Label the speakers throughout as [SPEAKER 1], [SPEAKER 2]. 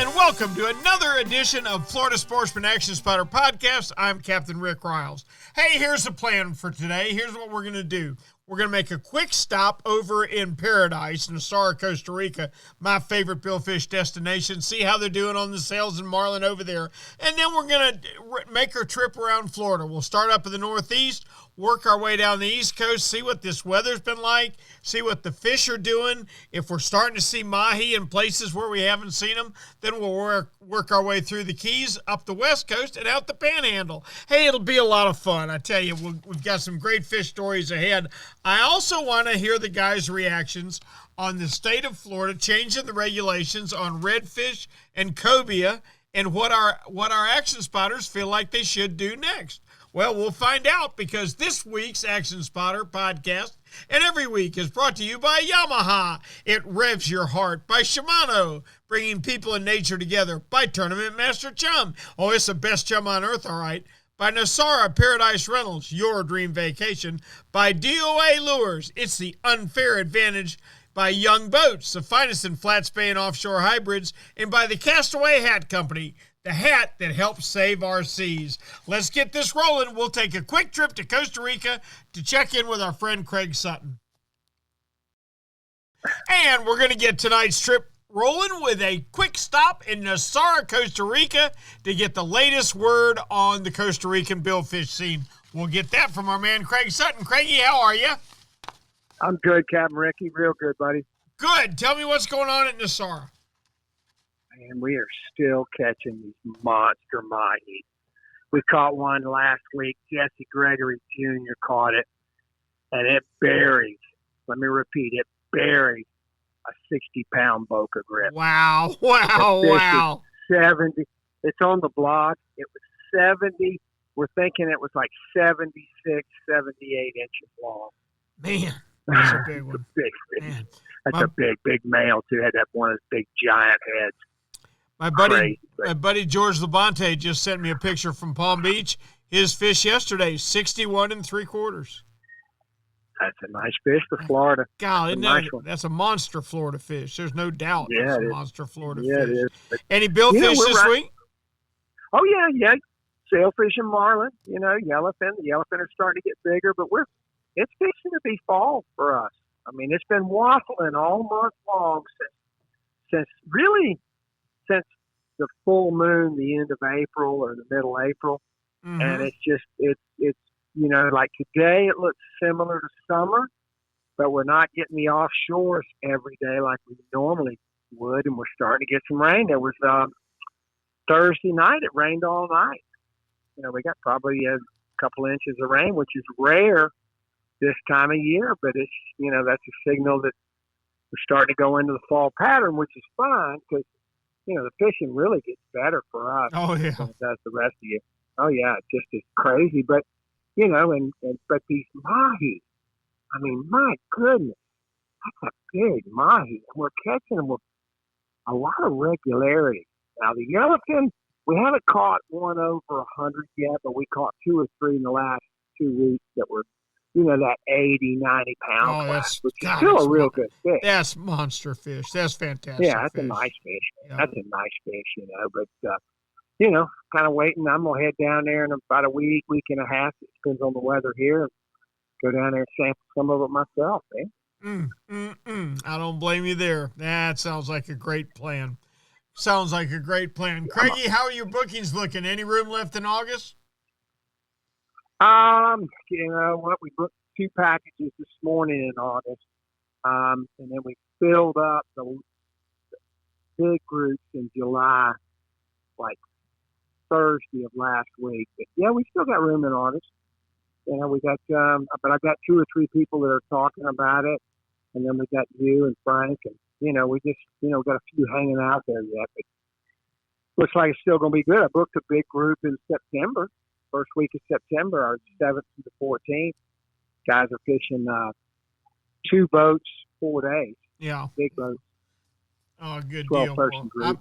[SPEAKER 1] and welcome to another edition of Florida Sportsman Action Spotter Podcast. I'm Captain Rick Riles. Hey, here's the plan for today. Here's what we're going to do. We're going to make a quick stop over in Paradise, Nosara, Costa Rica, my favorite billfish destination, see how they're doing on the sales and marlin over there. And then we're going to make our trip around Florida. We'll start up in the Northeast, work our way down the East Coast, see what this weather's been like, see what the fish are doing. If we're starting to see mahi in places where we haven't seen them, then we'll work our way through the Keys, up the West Coast, and out the Panhandle. Hey, it'll be a lot of fun. I tell you, we've got some great fish stories ahead. I also want to hear the guys' reactions on the state of Florida changing the regulations on redfish and cobia and what our action spotters feel like they should do next. Well, we'll find out, because this week's Action Spotter podcast and every week is brought to you by Yamaha. It revs your heart. By Shimano, bringing people and nature together. By Tournament Master Chum. Oh, it's the best chum on earth, all right. By Nosara Paradise Rentals, your dream vacation. By D.O.A. Lures, it's the unfair advantage. By Young Boats, the finest in flat spay and offshore hybrids. And by the Castaway Hat Co, the hat that helps save our seas. Let's get this rolling. We'll take a quick trip to Costa Rica to check in with our friend Craig Sutton. And we're going to get tonight's trip rolling with a quick stop in Nosara, Costa Rica to get the latest word on the Costa Rican billfish scene. We'll get that from our man Craig Sutton. Craigie, how are you?
[SPEAKER 2] I'm good, Captain Ricky. Real good, buddy.
[SPEAKER 1] Good. Tell me what's going on at Nosara.
[SPEAKER 2] And we are still catching these monster mahi. We caught one last week. Jesse Gregory Jr. caught it, and it buried. Let me repeat, it buried a 60-pound Boca grip.
[SPEAKER 1] Wow!
[SPEAKER 2] 70. It's on the blog. It was 70. We're thinking it was like 76, 78 inches long.
[SPEAKER 1] Man, that's a big one.
[SPEAKER 2] Big fish. Man. That's a big male too. Had that one of those big giant heads.
[SPEAKER 1] My buddy George Labonte just sent me a picture from Palm Beach. His fish yesterday, 61 3/4.
[SPEAKER 2] That's a nice fish for Florida.
[SPEAKER 1] God, that's a monster Florida fish. There's no doubt.
[SPEAKER 2] Yeah,
[SPEAKER 1] that's a monster Florida fish.
[SPEAKER 2] It is. But,
[SPEAKER 1] any billfish this week?
[SPEAKER 2] Oh yeah. Sailfish and marlin. Yellowfin. The yellowfin are starting to get bigger, but it's fixing to be fall for us. I mean, it's been waffling all month long since the full moon, the end of April or the middle of April. Mm-hmm. And it's like today it looks similar to summer, but we're not getting the offshores every day like we normally would, and we're starting to get some rain. There was Thursday night, it rained all night. We got probably a couple inches of rain, which is rare this time of year, but it's, that's a signal that we're starting to go into the fall pattern, which is fine because, the fishing really gets better for us
[SPEAKER 1] than it
[SPEAKER 2] does the rest of you. Oh, yeah, it's just as crazy. But, but these mahi, I mean, my goodness, that's a big mahi. And we're catching them with a lot of regularity. Now, the yellowfin, we haven't caught one over 100 yet, but we caught 2 or 3 in the last 2 weeks that were, that 80, 90-pound class, which is still a real good fish.
[SPEAKER 1] That's monster fish. That's fantastic.
[SPEAKER 2] Yeah, that's a nice fish. Yeah. That's a nice fish, But, kind of waiting. I'm going to head down there in about a week and a half. It depends on the weather here. And go down there and sample some of it myself, man.
[SPEAKER 1] I don't blame you there. That sounds like a great plan. Craigie, how are your bookings looking? Any room left in August?
[SPEAKER 2] We booked 2 packages this morning in August, and then we filled up the big groups in July, like Thursday of last week. But yeah, we still got room in August. We got, but I've got 2 or 3 people that are talking about it, and then we got you and Frank, and we just, got a few hanging out there yet. But looks like it's still going to be good. I booked a big group in September. First week of September, our 7th to the 14th. Guys are fishing 2 boats, 4 days.
[SPEAKER 1] Yeah.
[SPEAKER 2] Big boats.
[SPEAKER 1] Oh, good
[SPEAKER 2] 12-person
[SPEAKER 1] deal.
[SPEAKER 2] group.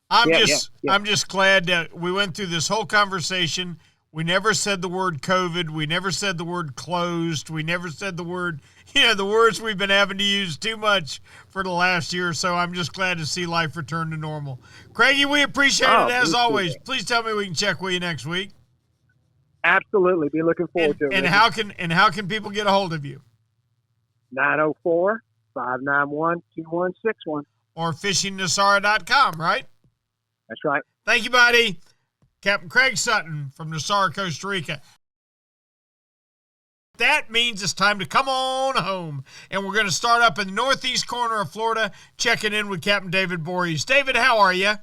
[SPEAKER 1] I'm just glad that we went through this whole conversation We never said the word COVID. We never said the word closed. We never said the word, the words we've been having to use too much for the last year or so. I'm just glad to see life return to normal. Craigie, we appreciate it as always. Please tell me we can check with you next week.
[SPEAKER 2] Absolutely. Be looking forward to it.
[SPEAKER 1] And how can people get a hold of you?
[SPEAKER 2] 904-591-2161.
[SPEAKER 1] Or fishingnosara.com, right?
[SPEAKER 2] That's right.
[SPEAKER 1] Thank you, buddy. Captain Craig Sutton from Nosara, Costa Rica. That means it's time to come on home. And we're going to start up in the northeast corner of Florida, checking in with Captain David Voorhees. David, how are you?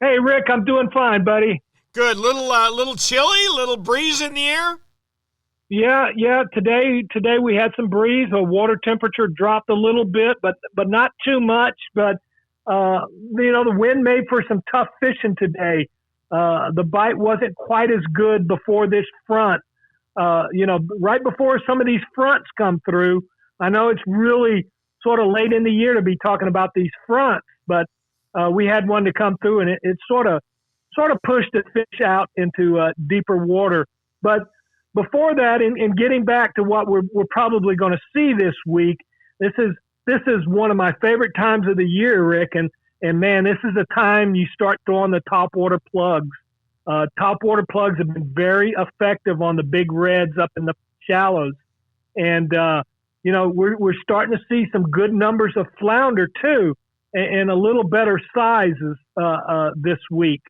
[SPEAKER 3] Hey, Rick, I'm doing fine, buddy.
[SPEAKER 1] Good. Little chilly, little breeze in the air?
[SPEAKER 3] Yeah. Today we had some breeze. The water temperature dropped a little bit, but not too much. But, the wind made for some tough fishing today. The bite wasn't quite as good before this front. Right before some of these fronts come through. I know it's really sort of late in the year to be talking about these fronts, but we had one to come through, and it sort of pushed the fish out into deeper water. But before that, in getting back to what we're probably going to see this week, this is one of my favorite times of the year, Rick, and man, this is a time you start throwing the topwater plugs. Topwater plugs have been very effective on the big reds up in the shallows. And, we're starting to see some good numbers of flounder too, and a little better sizes this week.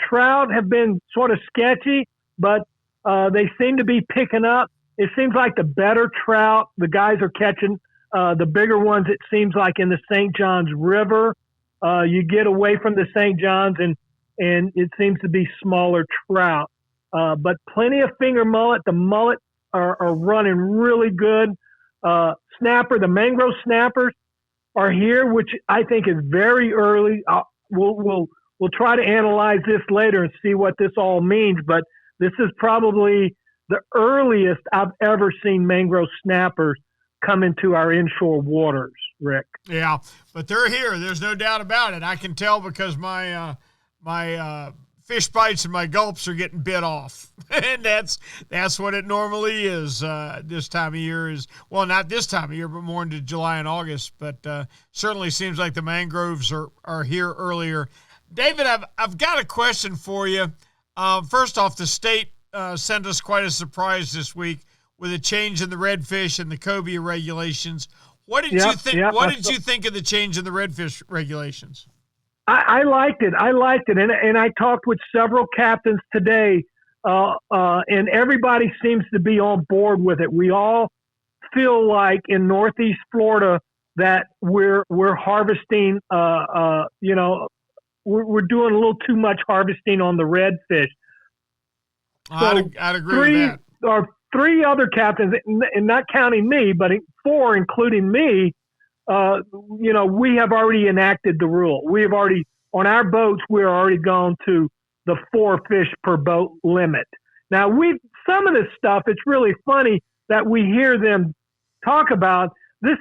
[SPEAKER 3] Trout have been sort of sketchy, but they seem to be picking up. It seems like the better trout, the guys are catching the bigger ones, it seems like in the St. Johns River. You get away from the St. Johns and it seems to be smaller trout. But plenty of finger mullet. The mullet are running really good. Snapper, the mangrove snappers are here, which I think is very early. We'll try to analyze this later and see what this all means, but this is probably the earliest I've ever seen mangrove snappers come into our inshore waters, Rick.
[SPEAKER 1] Yeah, but they're here. There's no doubt about it. I can tell because my fish bites and my gulps are getting bit off. And that's what it normally is this time of year. Not this time of year, but more into July and August. But certainly seems like the mangroves are here earlier. David, I've got a question for you. First off, the state sent us quite a surprise this week with a change in the redfish and the cobia regulations. What did you think? What did you think of the change in the redfish regulations?
[SPEAKER 3] I liked it. And I talked with several captains today, and everybody seems to be on board with it. We all feel like in Northeast Florida that we're harvesting, we're doing a little too much harvesting on the redfish. So
[SPEAKER 1] I'd agree with that.
[SPEAKER 3] Or three other captains, and not counting me, but four, including me, we have already enacted the rule. We have already, on our boats, we're already gone to the 4 fish per boat limit. Now, some of this stuff, it's really funny that we hear them talk about this.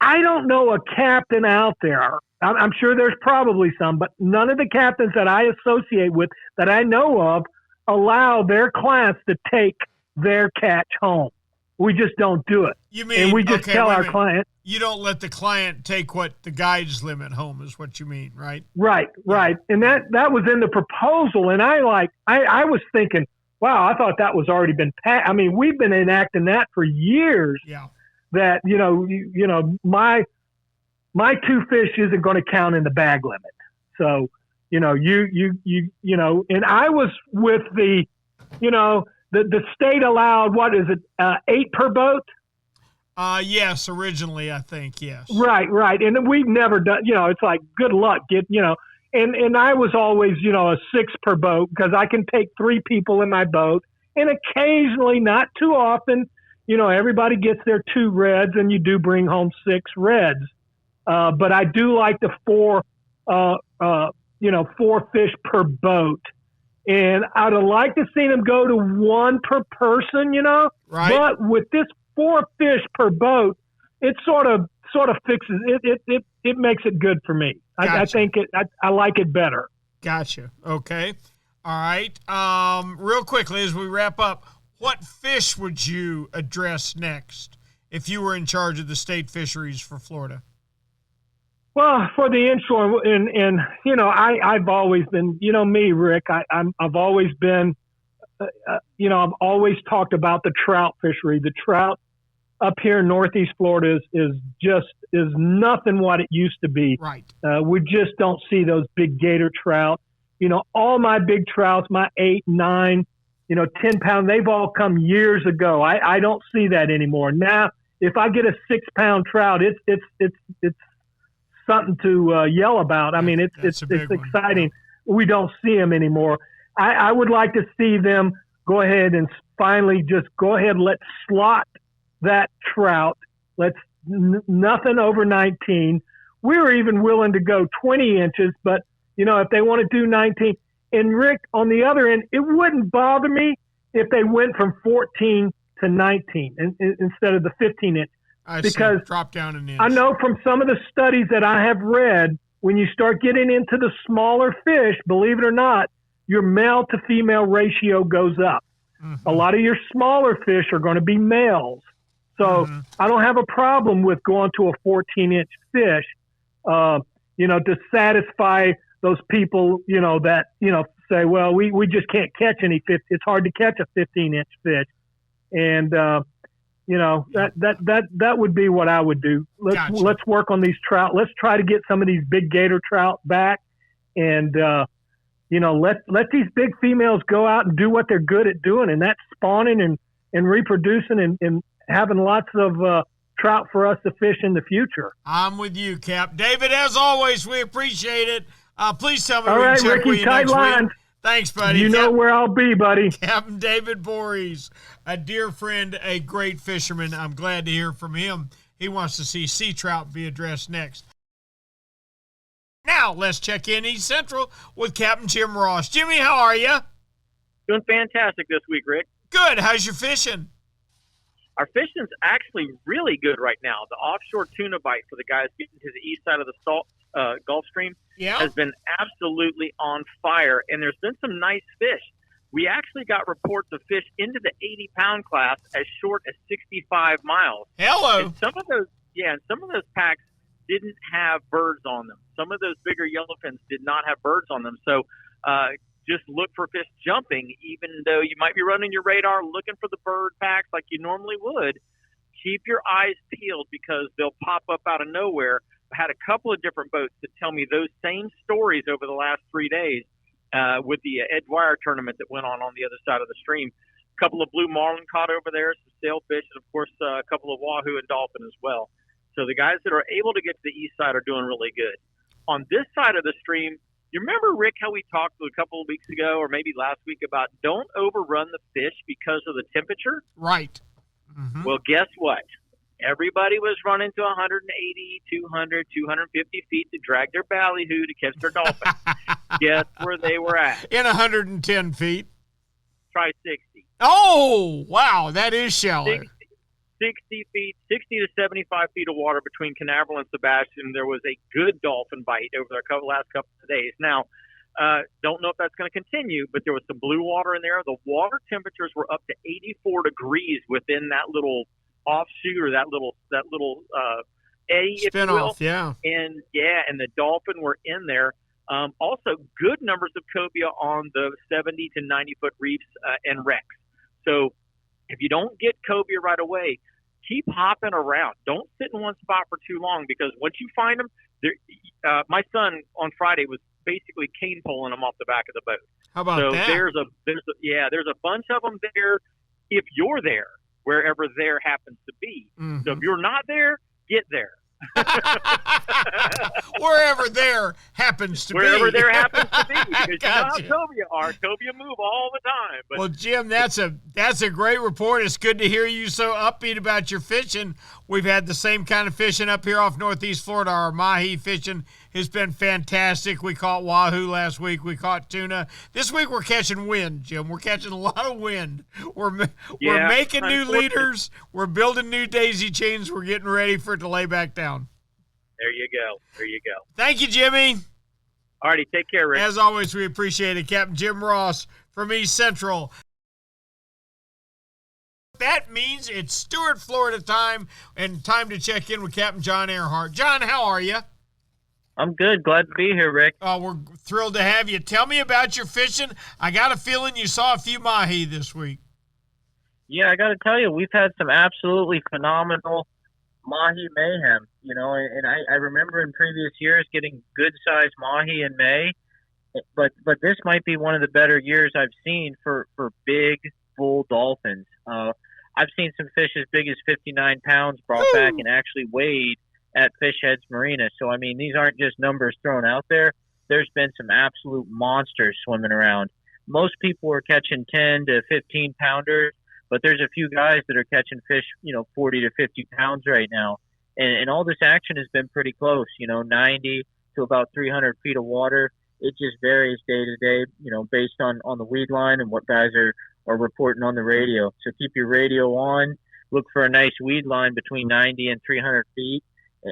[SPEAKER 3] I don't know a captain out there. I'm sure there's probably some, but none of the captains that I associate with that I know of allow their class to take their catch home. We just don't do it.
[SPEAKER 1] You mean,
[SPEAKER 3] and we just tell our client.
[SPEAKER 1] You don't let the client take what the guide's limit home is what you mean, right?
[SPEAKER 3] Right. And that was in the proposal. And I was thinking, wow, I thought that was already been passed. I mean, we've been enacting that for years.
[SPEAKER 1] Yeah. That,
[SPEAKER 3] my 2 fish isn't going to count in the bag limit. So, and I was with the state allowed, what is it, 8 per boat?
[SPEAKER 1] Yes, originally, I think, yes.
[SPEAKER 3] Right. And we've never done, it's like, good luck, and I was always, a 6 per boat because I can take 3 people in my boat. And occasionally, not too often, everybody gets their 2 reds and you do bring home 6 reds. But I do like the 4 fish per boat. And I'd have liked to see them go to 1 per person,
[SPEAKER 1] Right.
[SPEAKER 3] But with this 4 fish per boat, it sort of fixes it. It makes it good for me. Gotcha. I think I like it better.
[SPEAKER 1] Gotcha. Okay. All right. Real quickly as we wrap up, what fish would you address next if you were in charge of the state fisheries for Florida?
[SPEAKER 3] Well, for the inshore, and I've always been, me, Rick. I've always been, I've always talked about the trout fishery. The trout up here in Northeast Florida is nothing what it used to be.
[SPEAKER 1] Right.
[SPEAKER 3] We just don't see those big gator trout. All my big trouts, my 8, 9, 10 pound, they've all come years ago. I don't see that anymore. Now, if I get a 6 pound trout, it's something to yell about. I mean, it's exciting.
[SPEAKER 1] Yeah.
[SPEAKER 3] We don't see them anymore. I would like to see them go ahead and finally just go ahead and let's slot that trout. Let's nothing over 19. We were even willing to go 20 inches, but if they want to do 19. And Rick, on the other end, it wouldn't bother me if they went from 14 to 19 instead of the 15 inch. Because
[SPEAKER 1] drop down an inch.
[SPEAKER 3] I know from some of the studies that I have read, when you start getting into the smaller fish, believe it or not, your male to female ratio goes up. Mm-hmm. A lot of your smaller fish are going to be males. So I don't have a problem with going to a 14-inch fish, to satisfy those people, that, say, well, we just can't catch any fish. It's hard to catch a 15-inch fish. And, that would be what I would do. Let's work on these trout. Let's try to get some of these big gator trout back, and let these big females go out and do what they're good at doing, and that's spawning and reproducing and having lots of trout for us to fish in the future.
[SPEAKER 1] I'm with you, Cap. David, as always, we appreciate it. Please tell me
[SPEAKER 3] all
[SPEAKER 1] we
[SPEAKER 3] right,
[SPEAKER 1] can check
[SPEAKER 3] Ricky,
[SPEAKER 1] with you
[SPEAKER 3] tight
[SPEAKER 1] next
[SPEAKER 3] lines.
[SPEAKER 1] week. Thanks, buddy.
[SPEAKER 3] You know where I'll be, buddy.
[SPEAKER 1] Captain David Voorhees, a dear friend, a great fisherman. I'm glad to hear from him. He wants to see sea trout be addressed next. Now, let's check in East Central with Captain Jim Ross. Jimmy, how are you?
[SPEAKER 4] Doing fantastic this week, Rick.
[SPEAKER 1] Good. How's your fishing?
[SPEAKER 4] Our fishing's actually really good right now. The offshore tuna bite for the guys getting to the east side of the Gulf Stream has been absolutely on fire, and there's been some nice fish. We actually got reports of fish into the 80-pound class as short as 65 miles.
[SPEAKER 1] Hello.
[SPEAKER 4] And some of those packs didn't have birds on them. Some of those bigger yellowfins did not have birds on them. So just look for fish jumping, even though you might be running your radar looking for the bird packs like you normally would. Keep your eyes peeled because they'll pop up out of nowhere. I had a couple of different boats that tell me those same stories over the last 3 days with the Ed Dwyer tournament that went on the other side of the stream. A couple of blue marlin caught over there, some sailfish, and, of course, a couple of wahoo and dolphin as well. So the guys that are able to get to the east side are doing really good. On this side of the stream, you remember, Rick, how we talked a couple of weeks ago or maybe last week about don't overrun the fish because of the temperature?
[SPEAKER 1] Right. Mm-hmm.
[SPEAKER 4] Well, guess what? Everybody was running to 180, 200, 250 feet to drag their ballyhoo to catch their dolphin. Guess where they were at?
[SPEAKER 1] In 110 feet.
[SPEAKER 4] Try 60.
[SPEAKER 1] Oh, wow. That is shallow.
[SPEAKER 4] 60 to 75 feet of water between Canaveral and Sebastian. There was a good dolphin bite over the last couple of days. Now, don't know if that's going to continue, but there was some blue water in there. The water temperatures were up to 84 degrees within that little offshoot or that little eddy,
[SPEAKER 1] spin
[SPEAKER 4] if you will.
[SPEAKER 1] off, yeah.
[SPEAKER 4] And the dolphin were in there. Also, good numbers of cobia on the 70 to 90 foot reefs and wrecks. So if you don't get cobia right away, keep hopping around. Don't sit in one spot for too long because once you find them, my son on Friday was basically cane pulling them off the back of the boat.
[SPEAKER 1] How about that?
[SPEAKER 4] There's a bunch of them there if you're there, wherever there happens to be. Mm-hmm. So if you're not there, get there.
[SPEAKER 1] Wherever there happens to be.
[SPEAKER 4] Wherever there happens to be. Because you know how cobia are. Cobia move all the time. But
[SPEAKER 1] well, Jim, that's a great report. It's good to hear you so upbeat about your fishing. We've had the same kind of fishing up here off Northeast Florida. Our mahi fishing has been fantastic. We caught wahoo last week. We caught tuna. This week we're catching wind, Jim. We're catching a lot of wind. We're making new leaders. We're building new daisy chains. We're getting ready for it to lay back down.
[SPEAKER 4] There you go.
[SPEAKER 1] Thank you, Jimmy.
[SPEAKER 4] All righty, take care, Rick.
[SPEAKER 1] As always, we appreciate it. Captain Jim Ross from East Central. That means it's Stuart, Florida time, and time to check in with Captain John Earhart. John, how are you?
[SPEAKER 5] I'm good. Glad to be here, Rick.
[SPEAKER 1] We're thrilled to have you. Tell me about your fishing. I got a feeling you saw a few mahi this week.
[SPEAKER 5] Yeah, I got to tell you, we've had some absolutely phenomenal mahi mayhem, and I remember in previous years getting good-sized mahi in May, but this might be one of the better years I've seen for big bull dolphins. I've seen some fish as big as 59 pounds brought back and actually weighed at Fish Heads Marina. So, I mean, these aren't just numbers thrown out there. There's been some absolute monsters swimming around. Most people are catching 10 to 15 pounders, but there's a few guys that are catching fish, 40 to 50 pounds right now. And all this action has been pretty close, 90 to about 300 feet of water. It just varies day to day, based on the weed line and what guys are reporting on the radio. So keep your radio on. Look for a nice weed line between 90 and 300 feet.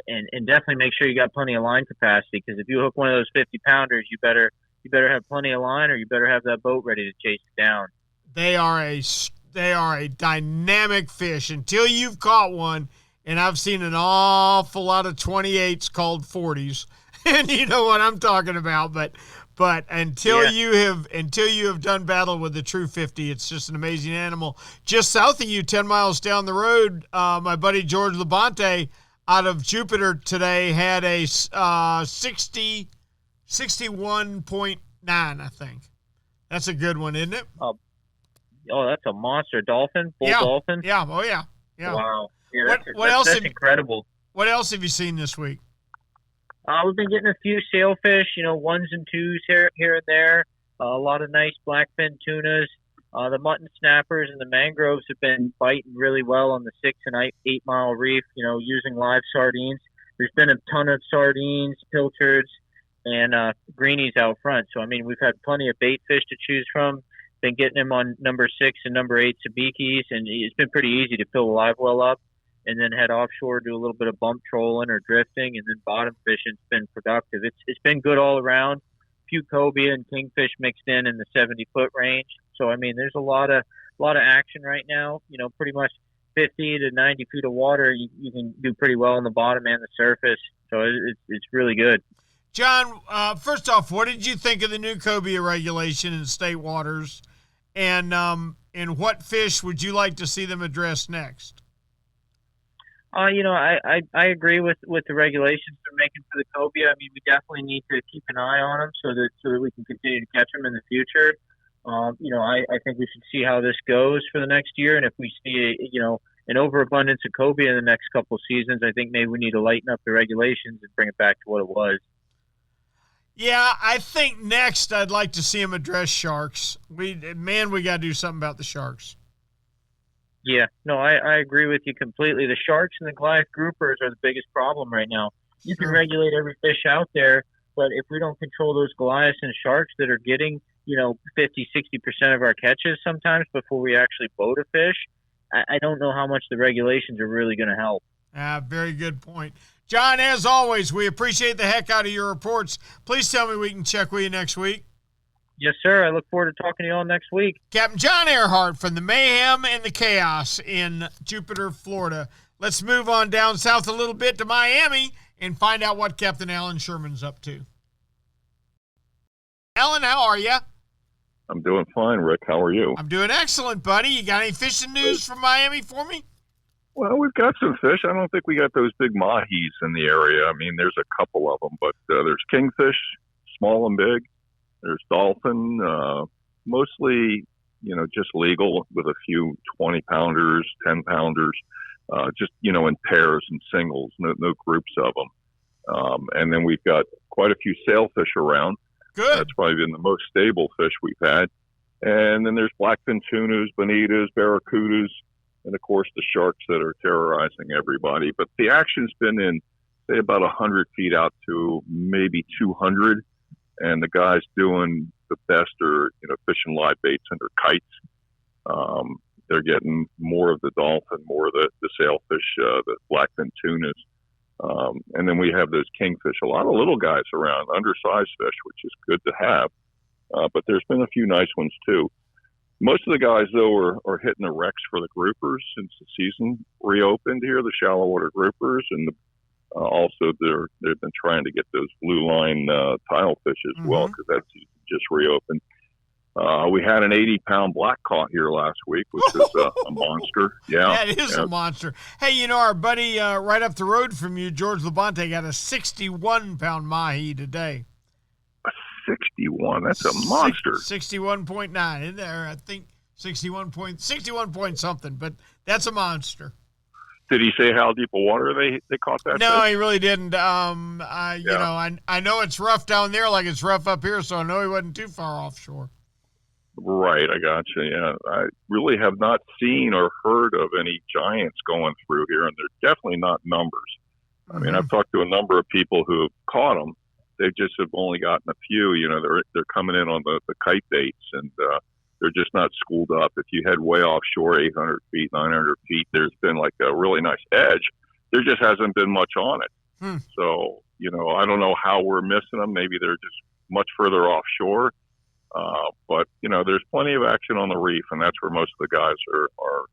[SPEAKER 5] And definitely make sure you got plenty of line capacity, because if you hook one of those 50-pounders, you better have plenty of line, or you better have that boat ready to chase it down.
[SPEAKER 1] They are a dynamic fish until you've caught one, and I've seen an awful lot of 28s called 40s, and you know what I'm talking about. But until you have done battle with the true 50, it's just an amazing animal. Just south of you, 10 miles down the road, my buddy George Labonte out of Jupiter today had a 61.9, I think. That's a good one, isn't it?
[SPEAKER 5] Oh, that's a monster dolphin, dolphin.
[SPEAKER 1] Yeah. Oh yeah. Yeah.
[SPEAKER 5] Wow. Yeah,
[SPEAKER 1] That's
[SPEAKER 5] incredible.
[SPEAKER 1] What else have you seen this week?
[SPEAKER 5] We've been getting a few sailfish, ones and twos here and there. A lot of nice blackfin tunas. The mutton snappers and the mangroves have been biting really well on the 6 and 8 mile reef, using live sardines. There's been a ton of sardines, pilchards, and greenies out front. So, I mean, we've had plenty of bait fish to choose from. Been getting them on number 6 and number 8 sabikis, and it's been pretty easy to fill the live well up and then head offshore, do a little bit of bump trolling or drifting, and then bottom fishing's been productive. It's been good all around. Few cobia and kingfish mixed in the 70-foot range. So, I mean, there's a lot of action right now. Pretty much 50 to 90 feet of water, you can do pretty well on the bottom and the surface. So it's really good.
[SPEAKER 1] John, first off, what did you think of the new cobia regulation in state waters, and what fish would you like to see them address next?
[SPEAKER 5] I agree with the regulations they're making for the cobia. I mean, we definitely need to keep an eye on them so that we can continue to catch them in the future. I think we should see how this goes for the next year, and if we see an overabundance of cobia in the next couple of seasons, I think maybe we need to lighten up the regulations and bring it back to what it was.
[SPEAKER 1] Yeah, I think next I'd like to see them address sharks. We got to do something about the sharks.
[SPEAKER 5] Yeah, no, I agree with you completely. The sharks and the Goliath groupers are the biggest problem right now. You can regulate every fish out there, but if we don't control those Goliaths and sharks that are getting, 50, 60% of our catches sometimes before we actually boat a fish, I don't know how much the regulations are really going to help.
[SPEAKER 1] Very good point. John, as always, we appreciate the heck out of your reports. Please tell me we can check with you next week.
[SPEAKER 5] Yes, sir. I look forward to talking to you all next week.
[SPEAKER 1] Captain John Earhart from the Mayhem and the Chaos in Jupiter, Florida. Let's move on down south a little bit to Miami and find out what Captain Alan Sherman's up to. Alan, how are you?
[SPEAKER 6] I'm doing fine, Rick. How are you?
[SPEAKER 1] I'm doing excellent, buddy. You got any fishing news from Miami for me?
[SPEAKER 6] Well, we've got some fish. I don't think we got those big mahis in the area. I mean, there's a couple of them, but there's kingfish, small and big. There's dolphin, mostly, just legal with a few 20-pounders, 10-pounders, just, in pairs and singles, no groups of them. And then we've got quite a few sailfish around.
[SPEAKER 1] Good.
[SPEAKER 6] That's probably been the most stable fish we've had. And then there's blackfin tunas, bonitas, barracudas, and, of course, the sharks that are terrorizing everybody. But the action's been in, say, about 100 feet out to maybe 200. And the guys doing the best are, fishing live baits under kites. They're getting more of the dolphin, more of the sailfish, the blackfin tunas. And then we have those kingfish, a lot of little guys around, undersized fish, which is good to have. But there's been a few nice ones too. Most of the guys, though, are hitting the wrecks for the groupers since the season reopened here, the shallow water groupers. And also they've been trying to get those blue line tilefish as well, because that season just reopened. We had an 80-pound black caught here last week, which is a monster. Yeah,
[SPEAKER 1] that is a monster. Hey, our buddy right up the road from you, George Labonte, got a 61-pound mahi today.
[SPEAKER 6] A 61? That's a monster.
[SPEAKER 1] 61.9 in there, I think 61 point something, but that's a monster.
[SPEAKER 6] Did he say how deep of water they caught that
[SPEAKER 1] No,
[SPEAKER 6] fish?
[SPEAKER 1] he really didn't. I know it's rough down there like it's rough up here, so I know he wasn't too far offshore.
[SPEAKER 6] Right, I got you. Yeah, I really have not seen or heard of any giants going through here, and they're definitely not numbers. I mean, I've talked to a number of people who have caught them. They just have only gotten a few. They're coming in on the kite baits, and they're just not schooled up. If you head way offshore, 800 feet, 900 feet, there's been like a really nice edge. There just hasn't been much on it. So, I don't know how we're missing them. Maybe they're just much further offshore. But there's plenty of action on the reef, and that's where most of the guys are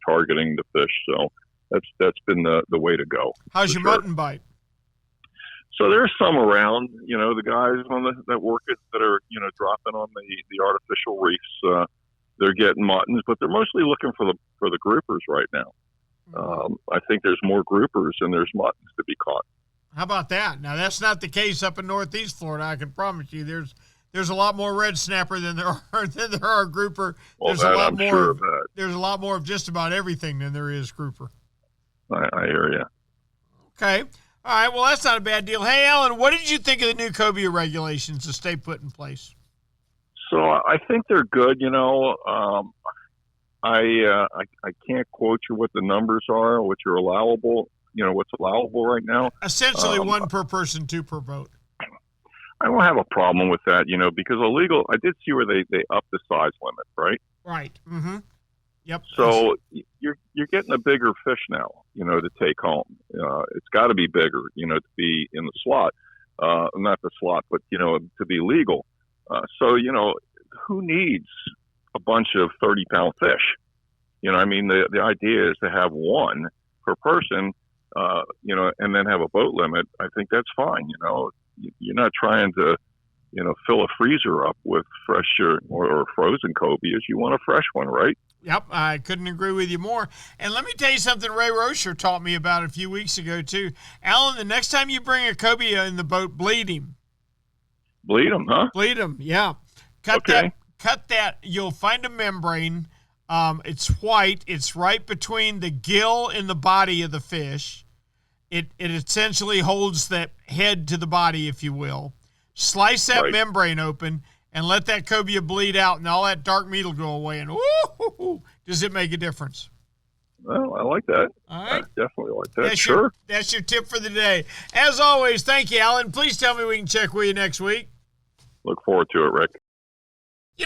[SPEAKER 6] targeting the fish. So that's been the way to go.
[SPEAKER 1] How's your mutton bite?
[SPEAKER 6] So there's some around. The guys that work it that are dropping on the artificial reefs. They're getting muttons, but they're mostly looking for the groupers right now. I think there's more groupers than there's muttons to be caught.
[SPEAKER 1] How about that? Now that's not the case up in Northeast Florida. I can promise you. There's a lot more red snapper than there are grouper.
[SPEAKER 6] Well,
[SPEAKER 1] there's a lot more.
[SPEAKER 6] Sure of that.
[SPEAKER 1] There's a lot more of just about everything than there is grouper.
[SPEAKER 6] I hear you.
[SPEAKER 1] Okay. All right. Well, that's not a bad deal. Hey, Alan, what did you think of the new cobia regulations that stay put in place?
[SPEAKER 6] So I think they're good. I can't quote you what the numbers are, which are allowable. What's allowable right now.
[SPEAKER 1] Essentially, one per person, two per boat.
[SPEAKER 6] I don't have a problem with that, because illegal. I did see where they upped the size limit, right?
[SPEAKER 1] Right. Mm-hmm. Yep.
[SPEAKER 6] So you're getting a bigger fish now, to take home. It's got to be bigger, to be in the slot, not the slot, but to be legal. So who needs a bunch of 30-pound fish? The idea is to have one per person, and then have a boat limit. I think that's fine. You're not trying to, fill a freezer up with fresh or frozen cobias. You want a fresh one, right?
[SPEAKER 1] Yep, I couldn't agree with you more. And let me tell you something Ray Rocher taught me about a few weeks ago, too. Alan, the next time you bring a cobia in the boat, bleed him.
[SPEAKER 6] Bleed him, huh?
[SPEAKER 1] Bleed him, yeah. Cut that. You'll find a membrane. It's white. It's right between the gill and the body of the fish. It essentially holds that head to the body, if you will. Slice that membrane open and let that cobia bleed out, and all that dark meat will go away. And does it make a difference?
[SPEAKER 6] Well, I like that.
[SPEAKER 1] All right.
[SPEAKER 6] I definitely like that.
[SPEAKER 1] That's your tip for the day. As always, thank you, Alan. Please tell me we can check with you next week.
[SPEAKER 6] Look forward to it, Rick.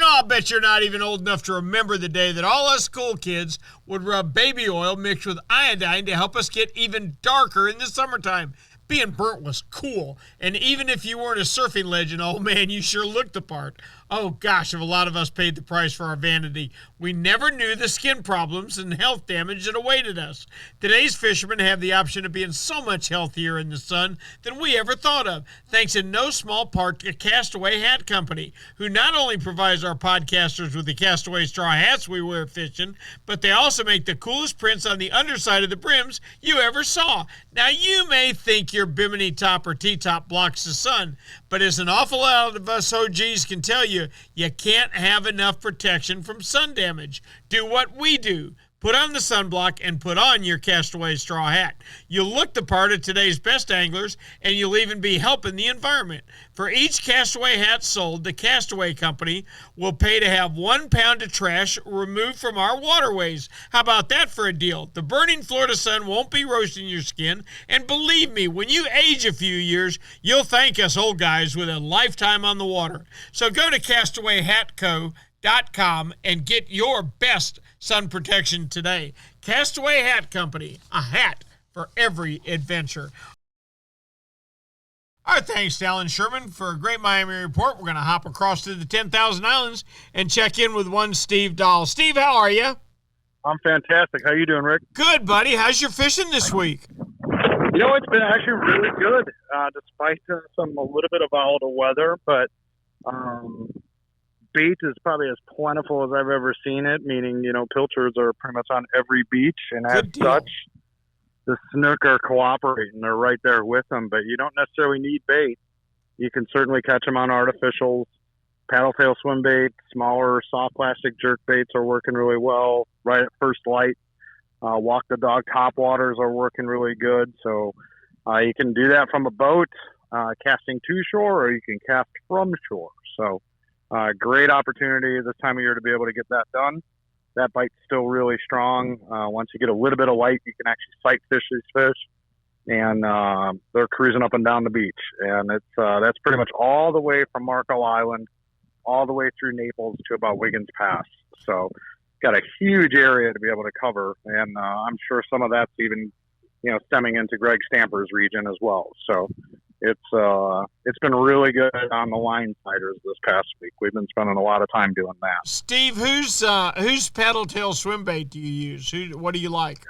[SPEAKER 1] I'll bet you're not even old enough to remember the day that all us school kids would rub baby oil mixed with iodine to help us get even darker in the summertime. Being burnt was cool, and even if you weren't a surfing legend, oh man, you sure looked the part. Oh gosh, if a lot of us paid the price for our vanity. We never knew the skin problems and health damage that awaited us. Today's fishermen have the option of being so much healthier in the sun than we ever thought of, thanks in no small part to Castaway Hat Company, who not only provides our podcasters with the Castaway straw hats we wear fishing, but they also make the coolest prints on the underside of the brims you ever saw. Now, you may think your bimini top or T-top blocks the sun, but as an awful lot of us OGs can tell you, you can't have enough protection from sun damage. Do what we do. Put on the sunblock and put on your Castaway straw hat. You'll look the part of today's best anglers, and you'll even be helping the environment. For each Castaway hat sold, the Castaway Company will pay to have 1 pound of trash removed from our waterways. How about that for a deal? The burning Florida sun won't be roasting your skin, and believe me, when you age a few years, you'll thank us old guys with a lifetime on the water. So go to CastawayHatCo.com and get your best sun protection today. Castaway Hat Company, a hat for every adventure. All right, thanks to Alan Sherman for a great Miami report. We're going to hop across to the 10,000 Islands and check in with one Steve Dahl. Steve, how are you?
[SPEAKER 7] I'm fantastic. How you doing, Rick?
[SPEAKER 1] Good, buddy. How's your fishing this week?
[SPEAKER 7] You know, it's been actually really good, despite a little bit of volatile weather. But bait is probably as plentiful as I've ever seen it, meaning, pilchards are pretty much on every beach. And as such, the snook are cooperating. They're right there with them. But you don't necessarily need bait. You can certainly catch them on artificials. Paddle tail swim bait, smaller soft plastic jerk baits are working really well right at first light. Walk the dog topwaters are working really good. So you can do that from a boat, casting to shore, or you can cast from shore. So great opportunity this time of year to be able to get that done. That bite's still really strong. Once you get a little bit of light, you can actually sight fish these fish. And they're cruising up and down the beach. And that's pretty much all the way from Marco Island all the way through Naples to about Wiggins Pass. So got a huge area to be able to cover. And I'm sure some of that's even, stemming into Greg Stamper's region as well. So it's been really good on the line siders this past week. We've been spending a lot of time doing that.
[SPEAKER 1] Steve, whose paddle tail swim bait do you use? What do you like?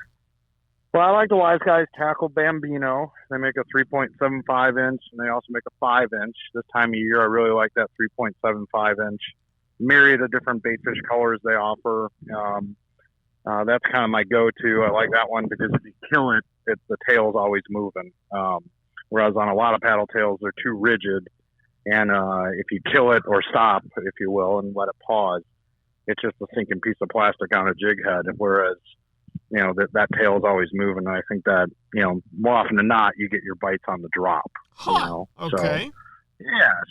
[SPEAKER 7] Well, I like the Wise Guys Tackle Bambino. They make a 3.75 inch, and they also make a 5 inch. This time of year, I really like that 3.75 inch. Myriad of different baitfish colors they offer. That's kind of my go-to. I like that one because if you kill it, the tail's always moving. Whereas on a lot of paddle tails, they're too rigid. And if you kill it or stop, if you will, and let it pause, it's just a sinking piece of plastic on a jig head. Whereas that tail is always moving. And I think that, more often than not, you get your bites on the drop.
[SPEAKER 1] Huh. Okay.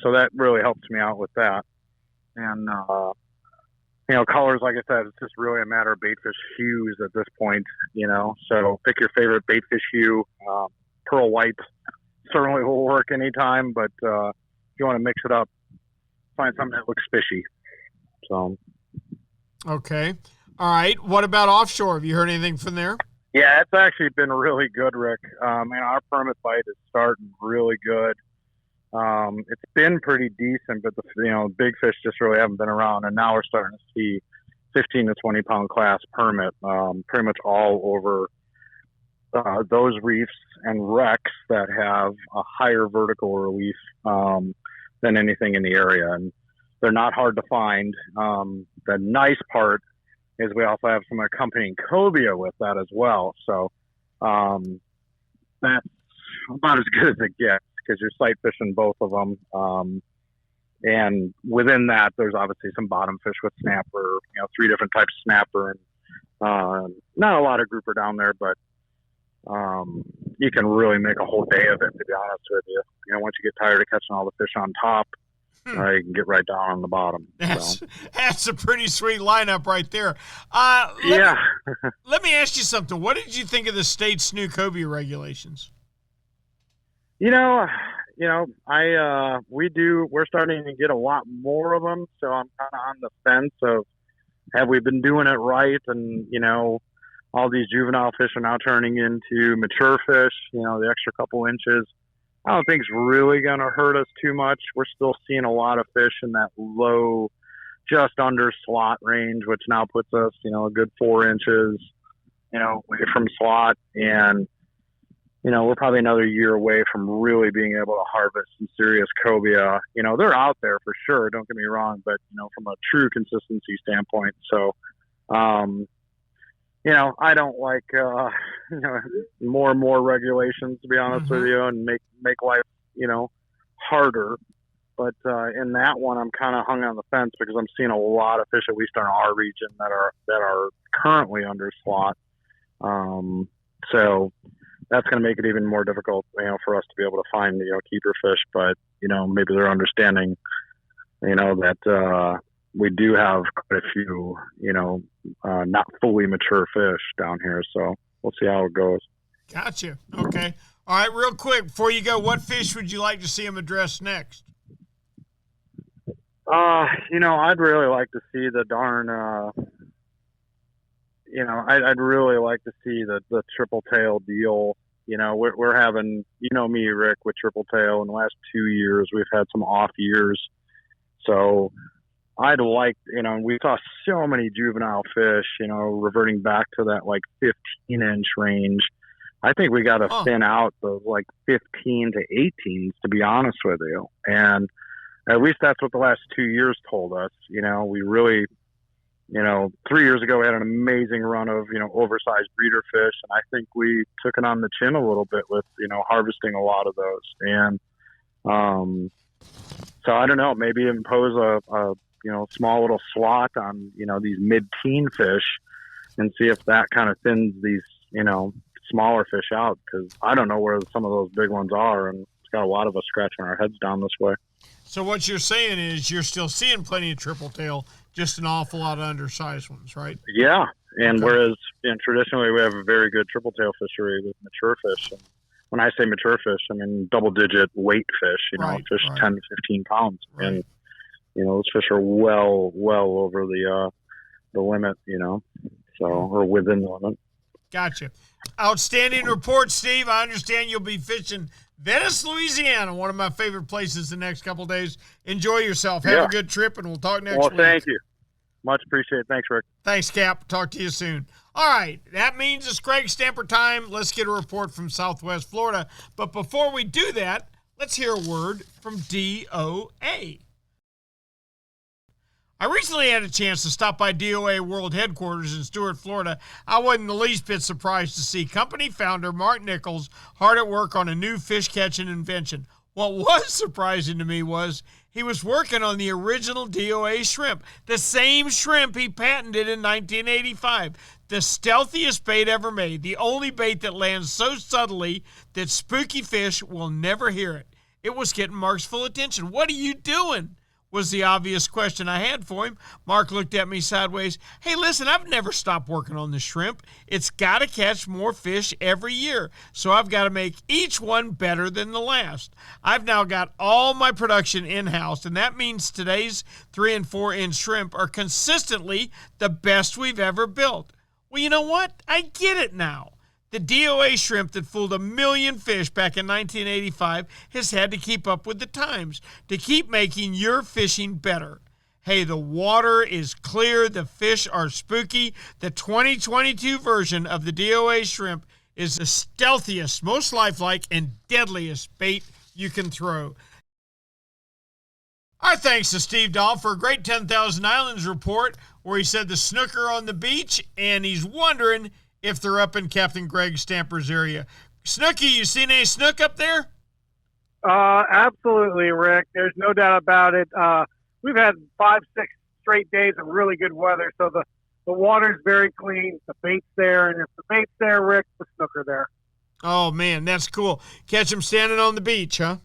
[SPEAKER 7] So that really helps me out with that. And, colors, like I said, it's just really a matter of baitfish hues at this point, So pick your favorite baitfish hue. Pearl white certainly will work anytime, but if you want to mix it up, find something that looks fishy. So.
[SPEAKER 1] Okay. All right. What about offshore? Have you heard anything from there?
[SPEAKER 7] Yeah, it's actually been really good, Rick. Our permit bite is starting really good. It's been pretty decent, but the big fish just really haven't been around, and now we're starting to see 15 to 20 pound class permit, pretty much all over those reefs and wrecks that have a higher vertical relief than anything in the area, and they're not hard to find. The nice part is we also have some accompanying cobia with that as well. So that's about as good as it gets because you're sight fishing both of them. And within that, there's obviously some bottom fish with snapper, 3 different types of snapper. And not a lot of grouper down there, but you can really make a whole day of it, to be honest with you. Once you get tired of catching all the fish on top, you can get right down on the bottom.
[SPEAKER 1] That's a pretty sweet lineup right there. Let me ask you something. What did you think of the state's new cobia regulations? We're starting to get a lot more of them, so I'm kind of on the fence of have we been doing it right? And, all these juvenile fish are now turning into mature fish, the extra couple inches. I don't think it's really going to hurt us too much. We're still seeing a lot of fish in that low, just under slot range, which now puts us, a good 4 inches, away from slot. And, we're probably another year away from really being able to harvest some serious cobia. They're out there for sure, don't get me wrong, but, from a true consistency standpoint. So, I don't like, more and more regulations, to be honest with you, and make life, harder. But in that one, I'm kind of hung on the fence because I'm seeing a lot of fish, at least in our region, that are currently under slot. So that's going to make it even more difficult, for us to be able to find, keeper fish. But, maybe they're understanding, that we do have quite a few, not fully mature fish down here. So we'll see how it goes. Gotcha. Okay. All right, real quick, before you go, what fish would you like to see them address next?
[SPEAKER 7] I'd really like to see the darn, I'd really like to see the triple tail deal. We're having, me, Rick, with triple tail in the last 2 years. We've had some off years. So I'd like, we saw so many juvenile fish, reverting back to that like 15-inch range. I think we got to thin out those like 15 to 18s, to be honest with you. And at least that's what the last 2 years told us. We really, 3 years ago we had an amazing run of, oversized breeder fish. And I think we took it on the chin a little bit with, harvesting a lot of those. And so I don't know, maybe impose a small little slot on, these mid-teen fish and see if that kind of thins these, smaller fish out, because I don't know where some of those big ones are, and it's got a lot of us scratching our heads down this way.
[SPEAKER 1] So what you're saying is you're still seeing plenty of triple tail, just an awful lot of undersized ones, right?
[SPEAKER 7] Yeah, and whereas traditionally we have a very good triple tail fishery with mature fish. And when I say mature fish, I mean double-digit weight fish, fish 10 to 15 pounds. Right. And, those fish are well over the limit, or within the limit.
[SPEAKER 1] Gotcha. Outstanding report, Steve. I understand you'll be fishing Venice, Louisiana, one of my favorite places the next couple of days. Enjoy yourself. Have a good trip, and we'll talk next week.
[SPEAKER 7] Well, thank you. Much appreciated. Thanks, Rick.
[SPEAKER 1] Thanks, Cap. Talk to you soon. All right. That means it's Craig Stamper time. Let's get a report from Southwest Florida. But before we do that, let's hear a word from D.O.A. I recently had a chance to stop by D.O.A. World Headquarters in Stuart, Florida. I wasn't the least bit surprised to see company founder Mark Nichols hard at work on a new fish-catching invention. What was surprising to me was he was working on the original D.O.A. shrimp, the same shrimp he patented in 1985. The stealthiest bait ever made, the only bait that lands so subtly that spooky fish will never hear it. It was getting Mark's full attention. What are you doing? Was the obvious question I had for him. Mark looked at me sideways. Hey, listen, I've never stopped working on the shrimp. It's got to catch more fish every year, so I've got to make each one better than the last. I've now got all my production in-house, and that means today's 3 and 4 inch shrimp are consistently the best we've ever built. Well, you know what? I get it now. The D.O.A. shrimp that fooled 1 million fish back in 1985 has had to keep up with the times to keep making your fishing better. Hey, the water is clear. The fish are spooky. The 2022 version of the D.O.A. shrimp is the stealthiest, most lifelike, and deadliest bait you can throw. Our thanks to Steve Dahl for a great 10,000 Islands report where he said the snook are on the beach, and he's wondering if they're up in Captain Greg Stamper's area. Snooky, you seen any snook up there?
[SPEAKER 3] Absolutely, Rick. There's no doubt about it. We've had 5-6 straight days of really good weather, so the water's very clean. The bait's there, and if the bait's there, Rick, the snook are there.
[SPEAKER 1] Oh, man, that's cool. Catch them standing on the beach, huh?